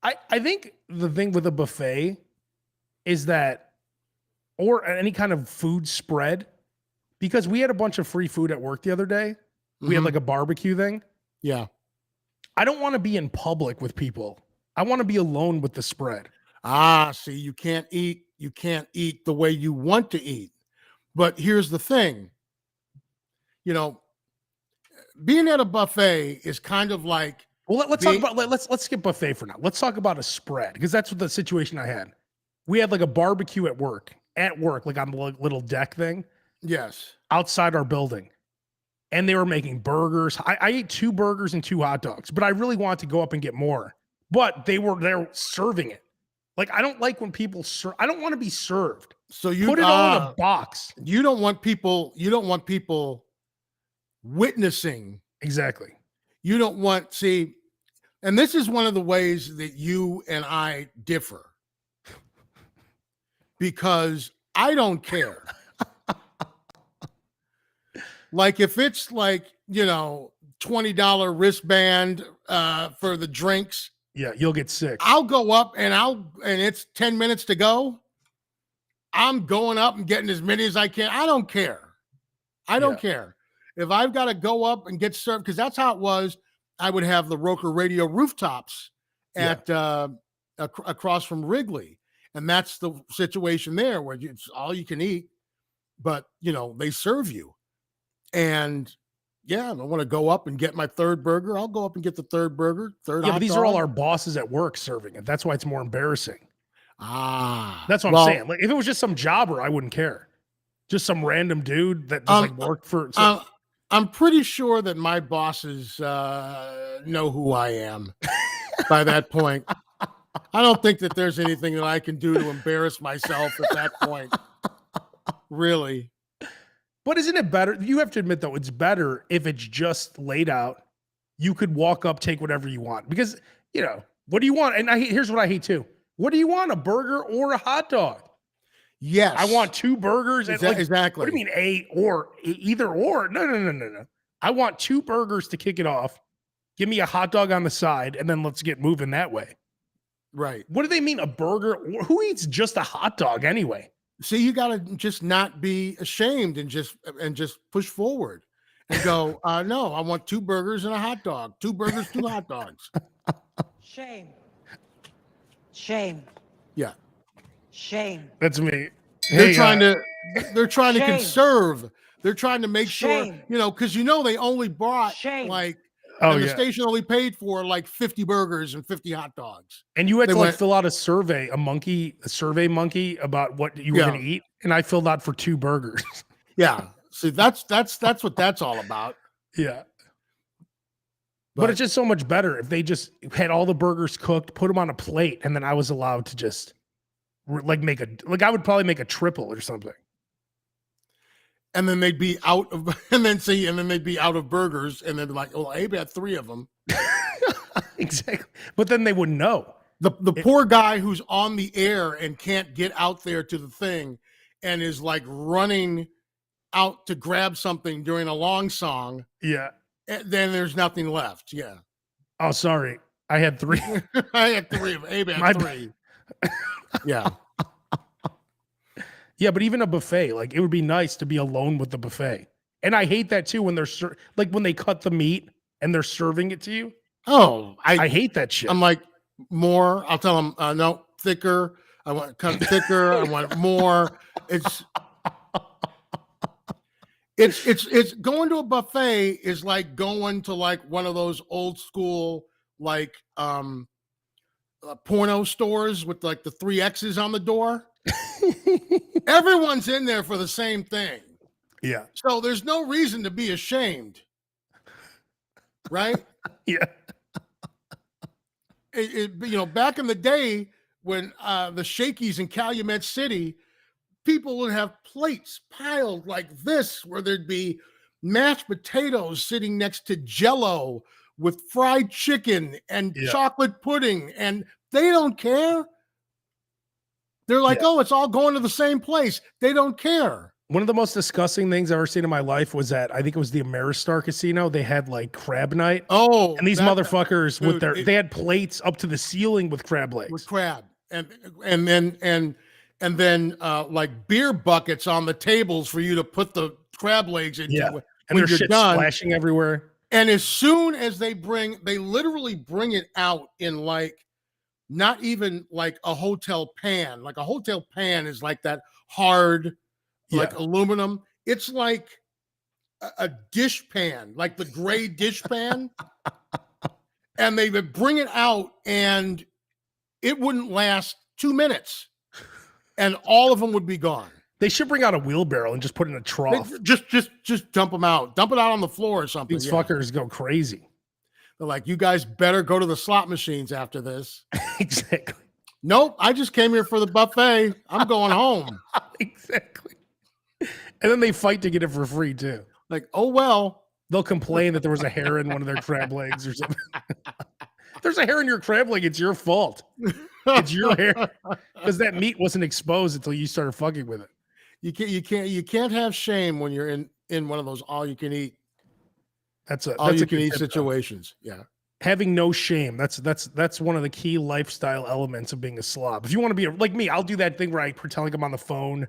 I think the thing with a buffet is that, or any kind of food spread, because we had a bunch of free food at work the other day. We had like a barbecue thing. Yeah. I don't want to be in public with people. I want to be alone with the spread. See, you can't eat the way you want to eat. But here's the thing. Being at a buffet is kind of like, well, let's talk about, let's skip buffet for now. Let's talk about a spread, because that's what the situation I had. We had like a barbecue at work, like on the little deck thing. Yes. Outside our building. And they were making burgers. I ate 2 burgers and 2 hot dogs, but I really wanted to go up and get more. But they were there serving it. Like, I don't like when people serve. I don't want to be served. So you put it all in a box. You don't want people witnessing. Exactly. You don't want, and this is one of the ways that you and I differ, because I don't care. Like, if it's like, $20 wristband for the drinks. Yeah, you'll get sick. I'll go up and it's 10 minutes to go. I'm going up and getting as many as I can. I don't care. I don't care. If I've got to go up and get served, because that's how it was. I would have the Roker radio rooftops at across from Wrigley. And that's the situation there where it's all you can eat, but they serve you. And I want to go up and get my third burger. I'll go up and get the third burger, third. Yeah, but these are all our bosses at work serving it. That's why it's more embarrassing. That's what I'm saying. Like, if it was just some jobber, I wouldn't care. Just some random dude that just worked for. I'm pretty sure that my bosses know who I am by that point. I don't think that there's anything that I can do to embarrass myself at that point. Really. But isn't it better? You have to admit, though, it's better if it's just laid out. You could walk up, take whatever you want. Because, what do you want? And here's what I hate, too. What do you want, a burger or a hot dog? Yes. I want 2 burgers. And Exactly. What do you mean either or? No. I want 2 burgers to kick it off. Give me a hot dog on the side, and then let's get moving that way. Right. What do they mean, a burger? Who eats just a hot dog anyway? See, you got to just not be ashamed and just push forward and go, no, I want 2 burgers and a hot dog. 2 burgers, 2 hot dogs. Shame. Yeah. Shame. That's me. They're trying to Shame. conserve. They're trying to make sure, Shame. because they only brought Shame. the station only paid for like 50 burgers and 50 hot dogs. And you had They to went- fill out a survey monkey about what you were Yeah. going to eat. And I filled out for 2 burgers. Yeah. See, that's what that's all about. Yeah. But it's just so much better if they just had all the burgers cooked, put them on a plate, and then I was allowed to just I would probably make a triple or something. And then they'd be out of, and then they'd be out of burgers, and then like, well, Abe had 3 of them. Exactly. But then they wouldn't know. The poor guy who's on the air and can't get out there to the thing, and is like running out to grab something during a long song. Yeah. Then there's nothing left. Yeah. Oh, sorry. I had 3. I had 3 of them. Abe My had 3. Yeah. Yeah, but even a buffet, like it would be nice to be alone with the buffet. And I hate that too when they're when they cut the meat and they're serving it to you. Oh, I hate that shit. I'm like, more. I'll tell them, no, thicker. I want cut thicker. I want more. It's going to a buffet is like going to like one of those old school like porno stores with like the 3 X's on the door. Everyone's in there for the same thing. Yeah. So there's no reason to be ashamed. Right? Yeah. Back in the day when the Shakey's in Calumet City, people would have plates piled like this, where there'd be mashed potatoes sitting next to Jell-O with fried chicken and chocolate pudding, and they don't care. They're like, oh, it's all going to the same place. They don't care. One of the most disgusting things I've ever seen in my life was at, I think it was the Ameristar Casino. They had like crab night. Oh, and these motherfuckers dude, they had plates up to the ceiling with crab legs. With crab. And then like beer buckets on the tables for you to put the crab legs into. Yeah. When And there's you're shit done. splashing everywhere. And as soon as they literally bring it out in like, not even like a hotel pan. Like a hotel pan is like that hard, like aluminum. It's like a dish pan, like the gray dish pan. And they would bring it out and it wouldn't last 2 minutes. And all of them would be gone. They should bring out a wheelbarrow and just put it in a trough. Just dump them out. Dump it out on the floor or something. These fuckers go crazy. They're like, you guys better go to the slot machines after this. Exactly. Nope, I just came here for the buffet. I'm going home. Exactly. And then they fight to get it for free too. Like, oh well. They'll complain that there was a hair in one of their crab legs or something. There's a hair in your crab leg. It's your fault. It's your hair because that meat wasn't exposed until you started fucking with it. You can't have shame when you're in one of those all you can eat. That's a all you good can eat tip, situations. Yeah. Having no shame. That's one of the key lifestyle elements of being a slob. If you want to be like me, I'll do that thing where I pretend like I'm on the phone.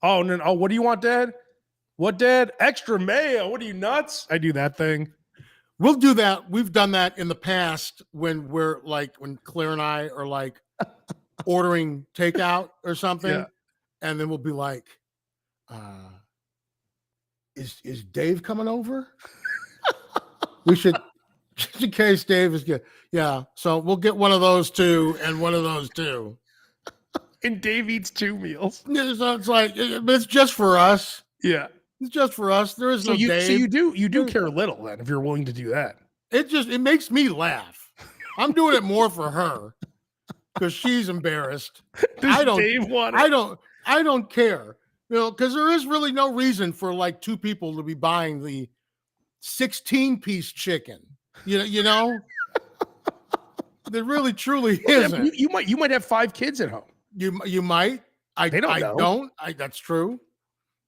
Oh, no, oh, what do you want, Dad? What, Dad? Extra mayo. What are you, nuts? I do that thing. We'll do that. We've done that in the past when when Claire and I are like ordering takeout or something. Yeah. And then we'll be like, is Dave coming over? We should, just in case Dave is good. Yeah. So we'll get one of those two and one of those two. And Dave eats 2 meals. So it's like, it's just for us. Yeah. It's just for us. There is no Dave. So you do care little then if you're willing to do that. It makes me laugh. I'm doing it more for her. because she's embarrassed. Does I don't. Dave want it? I don't care. Because there is really no reason for like two people to be buying the 16-piece chicken. You know, there really truly isn't. You might have 5 kids at home. You might. They don't know. Don't. That's true.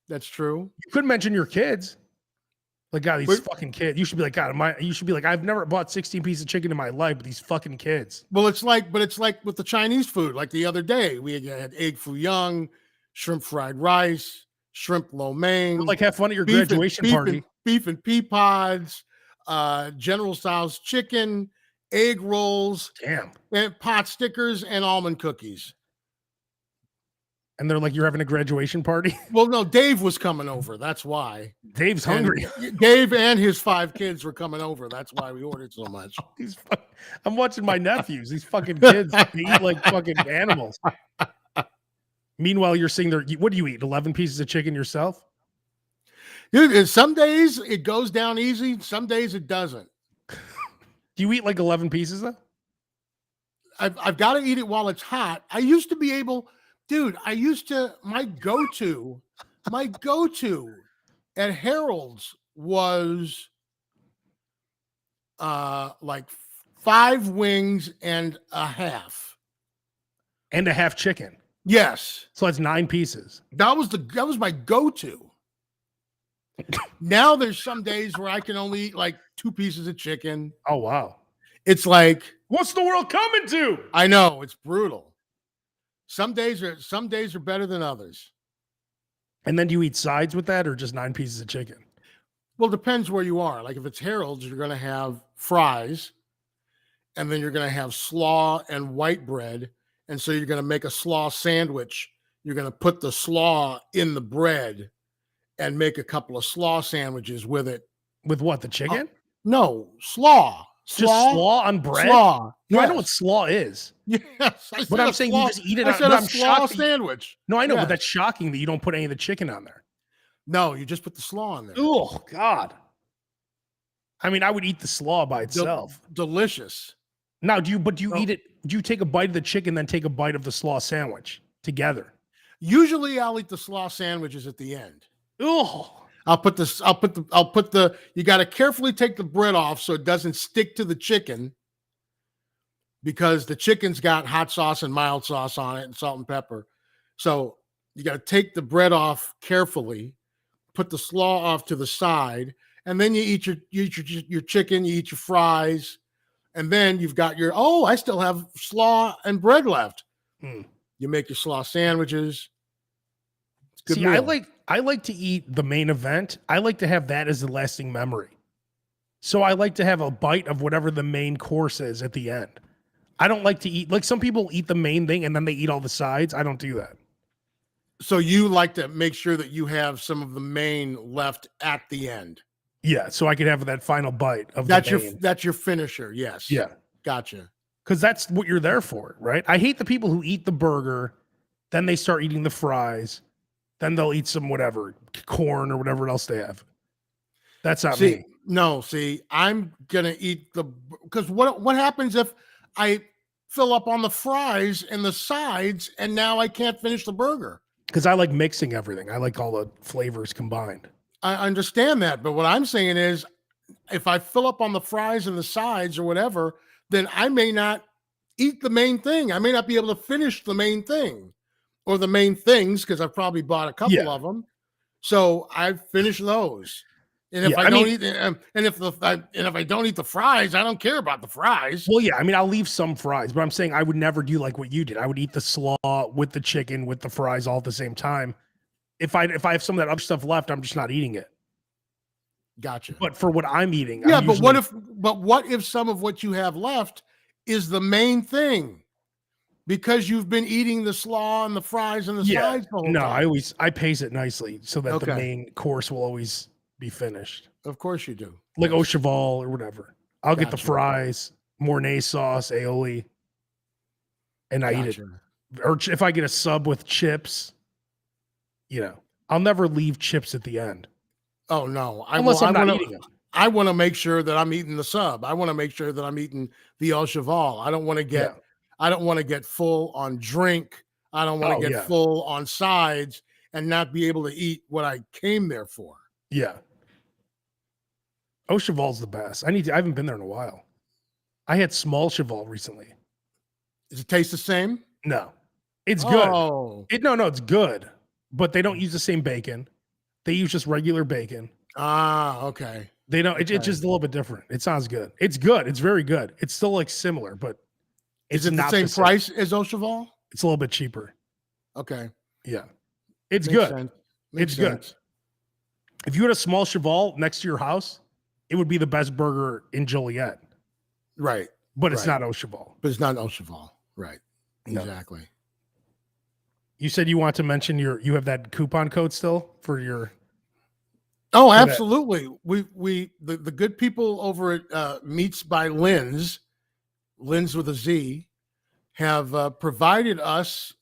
That's true. You could mention your kids. Like, God, these But- fucking kids. You should be like, God, you should be like, I've never bought 16 pieces of chicken in my life, but these fucking kids. Well, it's like with the Chinese food. Like the other day, we had egg foo young, shrimp fried rice, shrimp lo mein, Like, have fun at your beef and- graduation beef party. and- beef and pea pods, General Tso's chicken, egg rolls, Damn. and pot stickers, and almond cookies. And they're like, you're having a graduation party? Well, no, Dave was coming over. That's why. Dave's hungry. And Dave and his 5 kids were coming over. That's why we ordered so much. I'm watching my nephews. These fucking kids they eat like fucking animals. Meanwhile, you're sitting there. What do you eat? 11 pieces of chicken yourself? Dude, some days it goes down easy. Some days it doesn't. Do you eat like 11 pieces though? I've got to eat it while it's hot. I used to be able, dude. My go-to at Harold's was like 5 wings and a half. And a half chicken. Yes, So that's 9 pieces. that was my go-to. Now there's some days where I can only eat like 2 pieces of chicken. Oh, wow. It's like, What's the world coming to? I know, it's brutal. Some days are better than others. And then do you eat sides with that or just 9 pieces of chicken? Well, it depends where you are. Like if it's Harold's, you're going to have fries, and then you're going to have slaw and white bread. And so you're going to make a slaw sandwich. You're going to put the slaw in the bread and make a couple of slaw sandwiches with it. With what? The chicken? No, slaw. Just slaw on bread? Slaw. No, I know Yes. what slaw is. Yes. But I'm saying you just eat it I on. said But a I'm slaw shocked. sandwich. No, I know, Yes. but that's shocking that you don't put any of the chicken on there. No, you just put the slaw in there. Oh, God. I mean, I would eat the slaw by itself. Delicious. Now, do you Oh. eat it? Do you take a bite of the chicken, then take a bite of the slaw sandwich together? Usually I'll eat the slaw sandwiches at the end. Oh, You got to carefully take the bread off so it doesn't stick to the chicken, because the chicken's got hot sauce and mild sauce on it and salt and pepper. So you got to take the bread off carefully, put the slaw off to the side, and then you eat your chicken, you eat your fries, and then you've got I still have slaw and bread left. Hmm. You make your slaw sandwiches. It's a good see, meal. I like to eat the main event. I like to have that as the lasting memory. So I like to have a bite of whatever the main course is at the end. I don't like to eat like some people eat the main thing and then they eat all the sides. I don't do that. So you like to make sure that you have some of the main left at the end. Yeah, so I could have that final bite of That's the your main. that's your finisher. Yes. Yeah, Gotcha. because that's what you're there for, right? I hate the people who eat the burger, then they start eating the fries, then they'll eat some whatever corn or whatever else they have. That's not me. See, I'm gonna eat because what happens if I fill up on the fries and the sides and now I can't finish the burger? Because I like mixing everything. I like all the flavors combined. I understand that, but what I'm saying is, if I fill up on the fries and the sides or whatever, then I may not eat the main thing. I may not be able to finish the main thing or the main things because I've probably bought a couple Yeah. of them. So I finish those. And if Yeah, I I don't mean- eat, and if I don't eat the fries, I don't care about the fries. Well, yeah, I mean, I'll leave some fries, but I'm saying I would never do like what you did. I would eat the slaw with the chicken with the fries all at the same time. If I have some of that other stuff left, I'm just not eating it. Gotcha. But for what I'm eating, Yeah, I'm but what usually- what if some of what you have left is the main thing? Because you've been eating the slaw and the fries and the Yeah. sides the whole No, time. I pace it nicely so that the Okay. main course will always be finished. Of course you do. Like Yes. au cheval or whatever. I'll get the Gotcha. fries, Mornay sauce, aioli, and I eat it. Gotcha. Or if I get a sub with chips, I'll never leave chips at the end Oh no! unless I'm not wanna, eating them. I want to make sure that I'm eating the sub. I want to make sure that I'm eating the au cheval. I don't want to get. Yeah. I don't want to get full on drink. I don't want to get full on sides and not be able to eat what I came there for. Yeah. Oh, Cheval's the best. I haven't been there in a while. I had small Cheval recently. Does it taste the same? No. It's good. Oh. No, it's good. But they don't use the same bacon. They use just regular bacon. Ah, okay. They don't. It's just a little bit different. It sounds good. It's good. It's very good. It's still like similar, but it's Is it not the same price as Ocheval? It's a little bit cheaper. Okay. Yeah. It's Makes good. sense. It's good. If you had a small Cheval next to your house, it would be the best burger in Joliet. Right. But it's not Ocheval. But it's not Ocheval. Right. No. Exactly. You said you want to mention you have that coupon code still for your. Oh, absolutely. The good people over at Meats by Lynn's with a Z, have provided us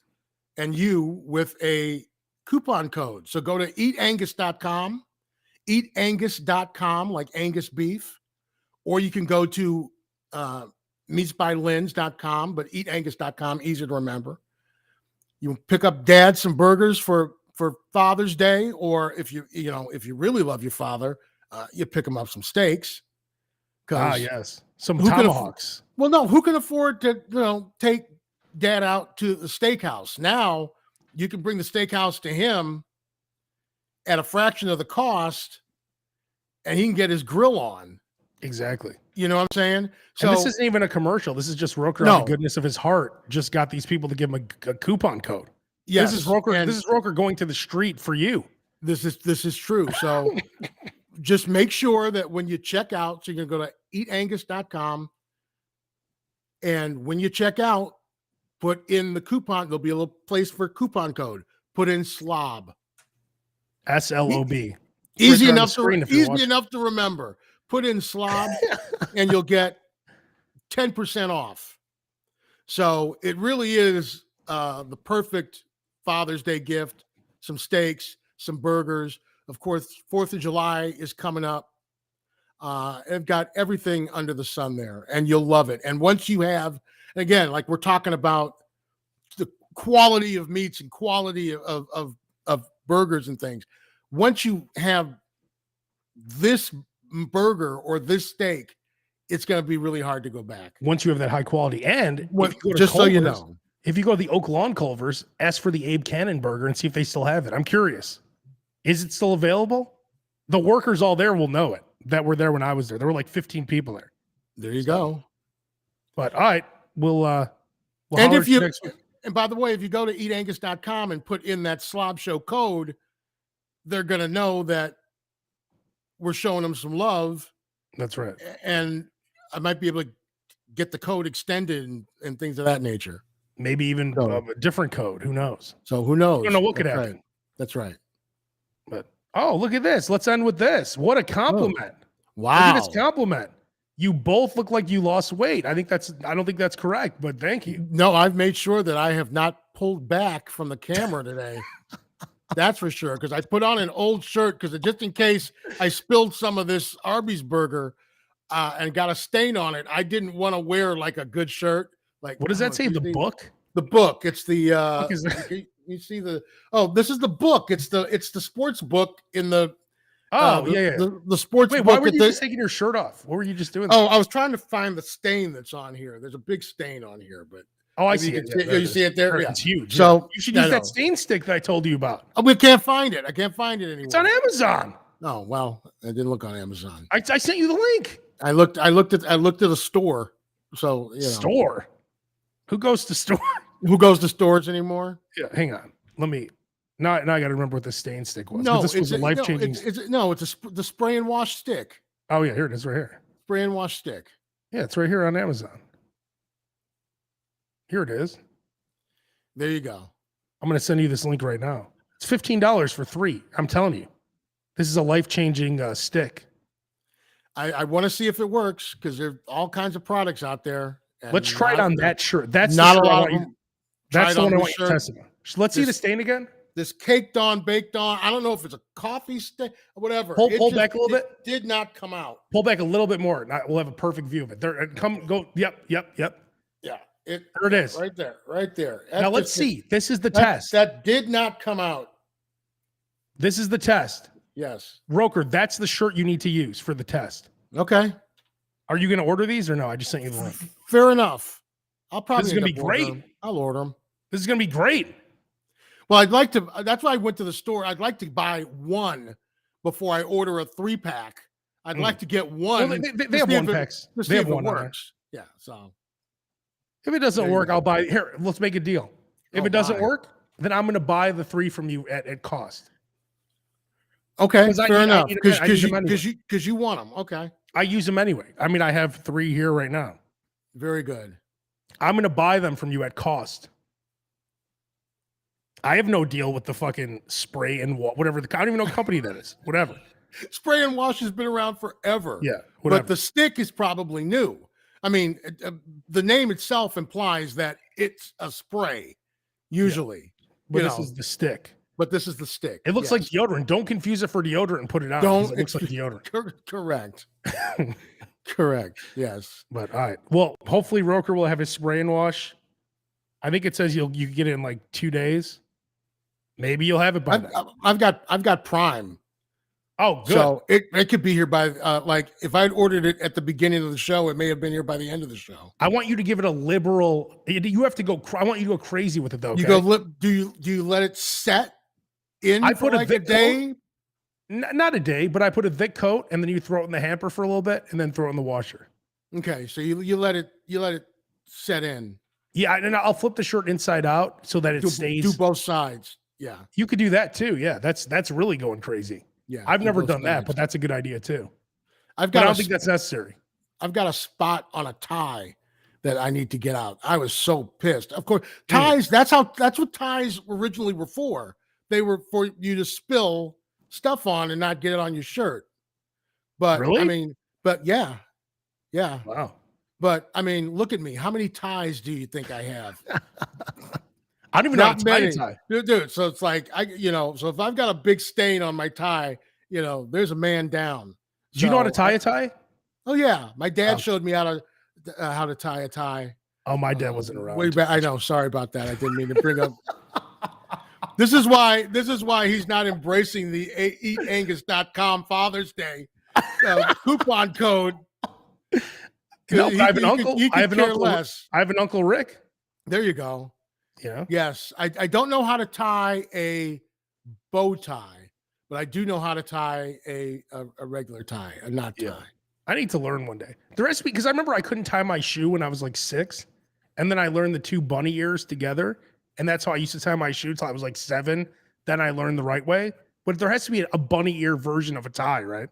and you with a coupon code. So go to eatangus.com, like Angus beef, or you can go to meatsbylyns.com, but eatangus.com, easier to remember. You pick up dad some burgers for Father's Day, or if you really love your father, you pick him up some steaks. Yes, some tomahawks. Who can afford to take dad out to the steakhouse? Now you can bring the steakhouse to him at a fraction of the cost, and he can get his grill on. Exactly. You know what I'm saying? So and this isn't even a commercial. This is just Roker, out of the goodness of his heart, just got these people to give him a coupon code. Yes, this is Roker. This is Roker going to the street for you. This is true. So just make sure that when you check out, so you're going to go to eatangus.com, and when you check out, put in the coupon. There'll be a little place for coupon code. Put in slob. SLOB. Easy enough to remember. Put in slob and you'll get 10% off. So it really is the perfect Father's Day gift. Some steaks, some burgers. Of course, 4th of July is coming up. I've got everything under the sun there, and you'll love it. And once you have, again, like we're talking about the quality of meats and quality of burgers and things. Once you have this burger or this steak, it's going to be really hard to go back. Once you have that high quality. And just so you know, if you go to the Oak Lawn Culver's, ask for the Abe Kanan burger and see if they still have it. I'm curious. Is it still available? The workers all there will know it, that were there when I was there. There were like 15 people there. There you go. But all right, we'll and if you next week. And by the way, if you go to eatangus.com and put in that Slob Show code, they're going to know that we're showing them some love. That's right. And I might be able to get the code extended and things of that nature. Maybe even a different code. Who knows? So who knows? I don't know what could happen. Right. That's right. But look at this. Let's end with this. What a compliment. Oh. Wow. Look at this compliment. You both look like you lost weight. I don't think that's correct, but thank you. No, I've made sure that I have not pulled back from the camera today. That's for sure. Because I put on an old shirt because just in case I spilled some of this Arby's burger and got a stain on it, I didn't want to wear like a good shirt. Like, what does that say? The book? The book. It's the you see this is the book. It's the sports book in the the sports book. Why were you just taking your shirt off? What were you just doing? Oh, I was trying to find the stain that's on here. There's a big stain on here, but I see it. You see it there? Yeah. It's huge. So you should use that stain stick that I told you about. We can't find it. I can't find it anymore. It's on Amazon. Oh well, I didn't look on Amazon. I sent you the link. I looked at a store. So store. Who goes to store? Who goes to stores anymore? Yeah, hang on. Let me. Now I got to remember what the stain stick was. No, this was a life changing. It's the spray and wash stick. Oh yeah, here it is, right here. Spray and wash stick. Yeah, it's right here on Amazon. Here it is. There you go. I'm going to send you this link right now. It's $15 for 3. I'm telling you, this is a life changing stick. I want to see if it works because there are all kinds of products out there. Let's try it on that shirt. That's not the a shirt lot of them. That's the one I want you to test it on. Let's see the stain again. This caked on, baked on. I don't know if it's a coffee stick or whatever. Pull back a little bit. Did not come out. Pull back a little bit more. We'll have a perfect view of it. There, go. Yep. Yeah. It There it is. right there, right there. Now let's see. This is the test. That did not come out. This is the test. Yes. Roker, that's the shirt you need to use for the test. Okay. Are you going to order these or no? I just sent you the link. Fair enough. I'll probably. This is gonna end be up ordering great. them. I'll order them. This is going to be great. Well, I'd like to. That's why I went to the store. I'd like to buy one before I order a 3-pack. I'd like to get one. Well, they have one packs. To see They if have it one on there. works. Yeah. So If it doesn't There you work, go. I'll buy. Here, let's make a deal. If Oh, it doesn't my. work, then I'm going to buy the 3 from you at cost. okay, 'Cause I fair need- I enough. need 'em- Because I need 'em anyway. you want them. Okay. I use them anyway. I mean, I have 3 here right now. Very good. I'm going to buy them from you at cost. I have no deal with the fucking spray and whatever. I don't even know what company that is. Whatever. Spray and wash has been around forever. Yeah. Whatever. But the stick is probably new. I mean, the name itself implies that it's a spray, usually. But you this know. is the stick. But this is the stick. It looks yes. like deodorant. Don't confuse it for deodorant and put it on. 'cause it looks like deodorant. Correct. Correct. Yes. But all right. Well, hopefully Roker will have his spray and wash. I think it says you get it in like 2 days. Maybe you'll have it by then. I've got Prime. Oh, good. So it could be here by like if I'd ordered it at the beginning of the show, it may have been here by the end of the show. I want you to give it a liberal. You have to go. I want you to go crazy with it though. Okay? You go. Do you let it set in I for put a like a thick day? Not a day, but I put a thick coat and then you throw it in the hamper for a little bit and then throw it in the washer. Okay, so you let it set in. Yeah, and I'll flip the shirt inside out so that it stays. Do both sides. Yeah, You could do that too. Yeah, that's really going crazy. yeah. I've do never both done that, sides. but that's a good idea too. I've But I got don't think that's necessary. I've got a spot on a tie that I need to get out. I was so pissed. Of course, ties. That's what ties originally were for. They were for you to spill stuff on and not get it on your shirt. But Really? I mean, but yeah. Wow. But I mean, look at me. How many ties do you think I have? I don't even know how Not to tie many. a tie. Dude. So it's like so if I've got a big stain on my tie, there's a man down. Do you know how to So tie a tie? Oh yeah, my dad Oh. showed me how to tie a tie. Oh, my dad wasn't around. Way back. I know. Sorry about that. I didn't mean to bring up. This is why he's not embracing the eatangus.com Father's Day coupon code. No, He- I have an he uncle. could- he I have could an care uncle. less. I have an uncle Rick. There you go. Yeah. Yes, I don't know how to tie a bow tie, but I do know how to tie a regular tie, a knot tie. Yeah. I need to learn one day. The recipe, because I remember I couldn't tie my shoe when I was like 6, and then I learned the 2 bunny ears together, and that's how I used to tie my shoe until I was like 7. Then I learned the right way. But there has to be a bunny ear version of a tie, right?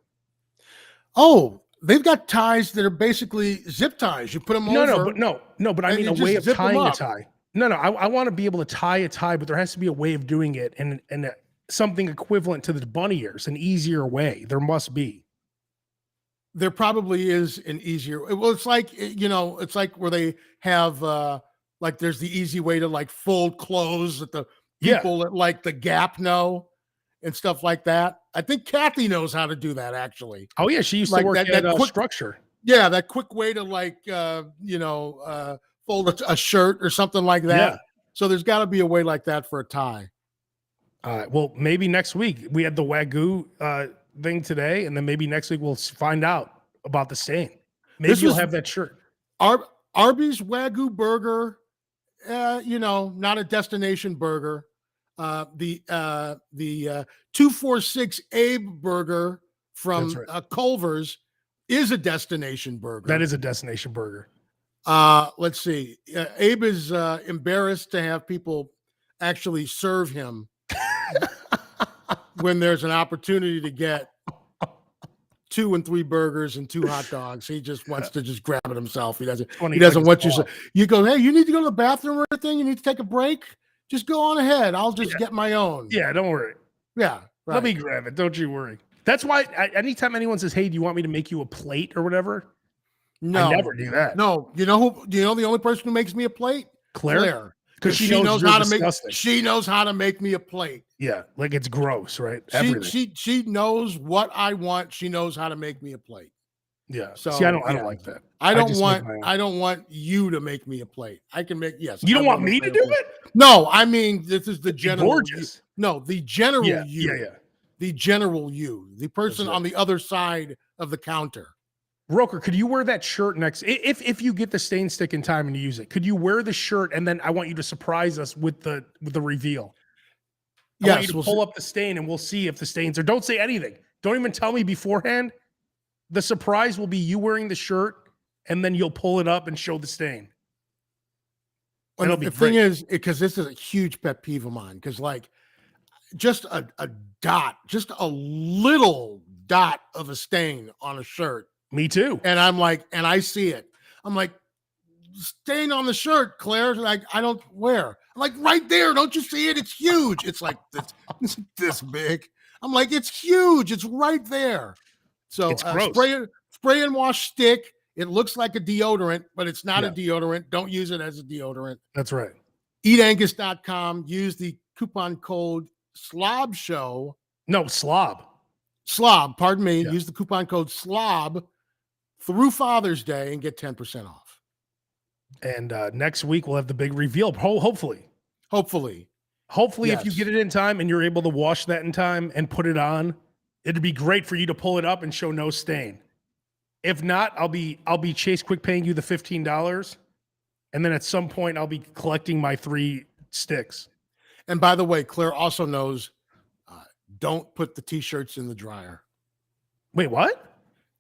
Oh, they've got ties that are basically zip ties. You put them over. No, but I and mean you a just way of zip 'em tying a up. tie. No, I want to be able to tie a tie, but there has to be a way of doing it and something equivalent to the bunny ears, an easier way. There must be. There probably is an easier. Well, it's like it's like where they have like there's the easy way to like fold clothes that the Yeah. people at like the Gap know and stuff like that. I think Kathy knows how to do that actually. Oh yeah, she used Like to work that at quick- Structure. Yeah, that quick way to like fold a shirt or something like that. Yeah. So there's got to be a way like that for a tie. All right. Well, maybe next week we had the Wagyu thing today, and then maybe next week we'll find out about the stain. Maybe This you'll was- have that shirt. Arby's Wagyu burger, not a destination burger. The 246 Abe burger from That's right. Culver's is a destination burger. That is a destination burger. Let's see. Abe is embarrassed to have people actually serve him when there's an opportunity to get 2 and 3 burgers and 2 hot dogs. He just wants to just grab it himself. He doesn't 20 want you seconds to. You go, hey, you need to go to the bathroom or anything? You need to take a break? Just go on ahead. I'll just get my own. Yeah, don't worry. Yeah. Right. Let me grab it. Don't you worry. That's why anytime anyone says, "Hey, do you want me to make you a plate or whatever?" No, I never do that. No. You know who? Do you know the only person who makes me a plate? Claire, because she knows you're how to disgusting. make. She knows how to make me a plate. Yeah, like it's gross, right? Everything. She knows what I want. She knows how to make me a plate. Yeah. So See, I don't yeah. like that. I don't just make want my own. I don't want you to make me a plate. I can make yes. You I don't will want me make to my do own plate. it? No, I mean this is the It'd be general. gorgeous. No, the general Yeah. you. Yeah. The general you. The person right. on the other side of the counter. Roker, could you wear that shirt next? If you get the stain stick in time and you use it, could you wear the shirt and then I want you to surprise us with the reveal? I want you to pull up the stain and we'll see if the stains are. Don't say anything. Don't even tell me beforehand. The surprise will be you wearing the shirt and then you'll pull it up and show the stain. Well, It'll be the great. thing is, because this is a huge pet peeve of mine, because like just a dot, just a little dot of a stain on a shirt. Me too. And I'm like, and I see it. I'm like, stain on the shirt, Claire. Like, I don't wear. I'm like, right there. Don't you see it? It's huge. It's like this big. I'm like, it's huge. It's right there. So It's gross. spray and wash stick. It looks like a deodorant, but it's not Yeah. a deodorant. Don't use it as a deodorant. That's right. Eatangus.com. Use the coupon code Slob Show. No, slob. Slob, pardon me. Yeah. Use the coupon code Slob through Father's Day and get 10% off. And next week we'll have the big reveal. Hopefully. Hopefully, If you Yes. get it in time and you're able to wash that in time and put it on, it'd be great for you to pull it up and show no stain. If not, I'll be Chase Quick paying you the $15, and then at some point I'll be collecting my 3 sticks. And by the way, Claire also knows don't put the t-shirts in the dryer. Wait, what?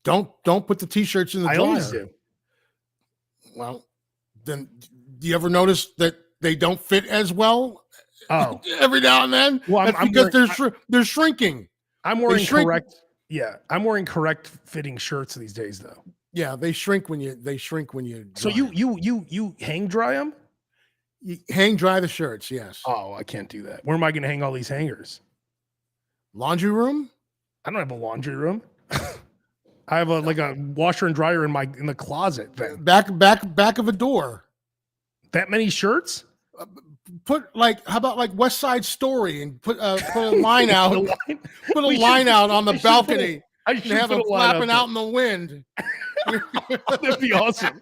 Don't put the t-shirts in the I dryer. always do. Well, then do you ever notice that they don't fit as well Oh, every now and then? Well, That's I'm because they're shrinking. I'm wearing shrink- correct. Yeah, I'm wearing correct fitting shirts these days, though. Yeah, they shrink when you So dry 'em. you hang dry them? You hang dry the shirts, yes. Oh, I can't do that. Where am I going to hang all these hangers? Laundry room? I don't have a laundry room. I have a washer and dryer in the closet thing. Back of a door. That many shirts? Put how about like West Side Story and put a line out. Put a We should- line out on the I should put a- balcony I and should have put them a line flapping there. out in the wind. That'd be awesome.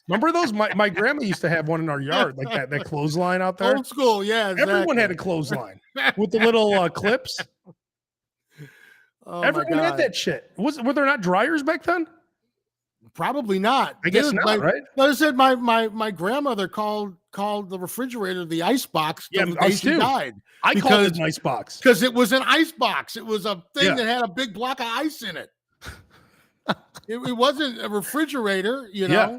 Remember those? My grandma used to have one in our yard, like that clothesline out there. Old school, yeah. Everyone had a exactly. clothesline with the little clips. Oh my Everyone had God. that shit. Were there not dryers back then? Probably not. I guess Dude, not, right? Like I said, my grandmother called the refrigerator the ice box till Yeah, the day us she too. died. I called Because- it an ice box. Because it was an ice box. It was a thing Yeah. that had a big block of ice in it. It wasn't a refrigerator, you know. Yeah.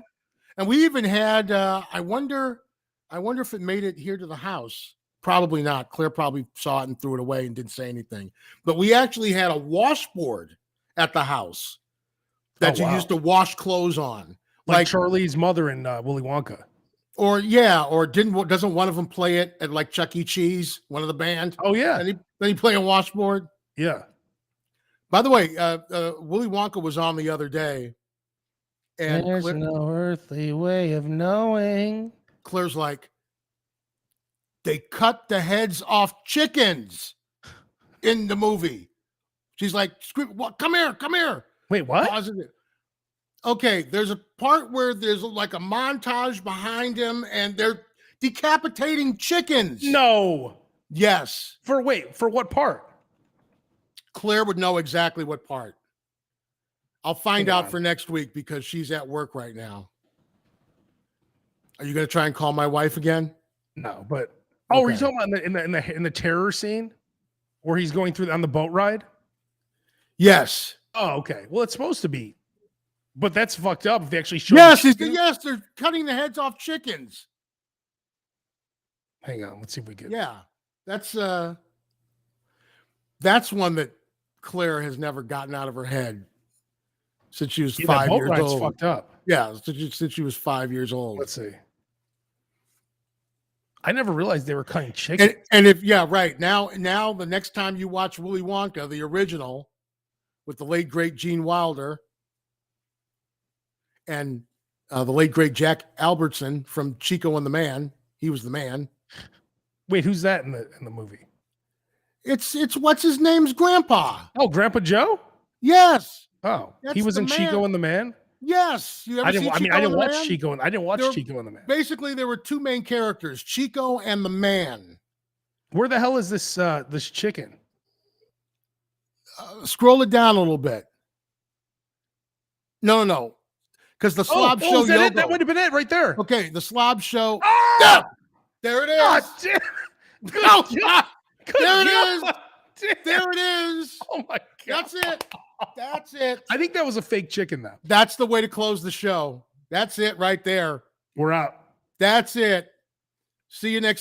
And we even had. I wonder if it made it here to the house. Probably not. Claire probably saw it and threw it away and didn't say anything. But we actually had a washboard at the house that Oh, you wow. used to wash clothes on. Like Charlie's mother in Willy Wonka. Or doesn't one of them play it at like Chuck E. Cheese, one of the band? Oh yeah, And then he play a washboard. yeah. By the way, Willy Wonka was on the other day, and no earthly way of knowing. Claire's like, they cut the heads off chickens in the movie. She's like, "What? Come here. Wait, what? Positive. Okay, there's a part where there's like a montage behind him, and they're decapitating chickens. No. Yes. For what part? Claire would know exactly what part. I'll find Come out on. for next week because she's at work right now. Are you going to try and call my wife again? No, but are you Okay. talking about in the terror scene where he's going through on the boat ride? Yes. Oh, okay. Well, it's supposed to be, but that's fucked up. If they actually show. Yes, the chicken. yes, they're cutting the heads off chickens. Hang on, let's see if we get. Yeah. That's one that Claire has never gotten out of her head since she was Yeah, that 5 boat years ride's old. fucked up. Yeah, since she was 5 years old. Let's see. I never realized they were cutting chicken. And if right now the next time you watch Willy Wonka, the original, with the late great Gene Wilder and the late great Jack Albertson from Chico and the Man, he was the man. Wait, who's that in the movie? It's what's his name's grandpa. Oh, Grandpa Joe. Yes, Oh, That's he was the in Chico man. and the Man. Yes, you ever I didn't. see I mean, Chico I and didn't the watch Man? Chico, and I didn't watch There- Chico and the Man. Basically, there were two main characters, Chico and the Man. Where the hell is this chicken? Scroll it down a little bit. No, because the Slob Show is that it? That Yogo. would have been it right there. Okay, the Slob Show. Oh, Yeah, there it is. God damn. Good Oh, God. Good there it God. is. There it is. Oh my God. That's it. That's it. I think that was a fake chicken though. That's the way to close the show. That's it right there. We're out. That's it. See you next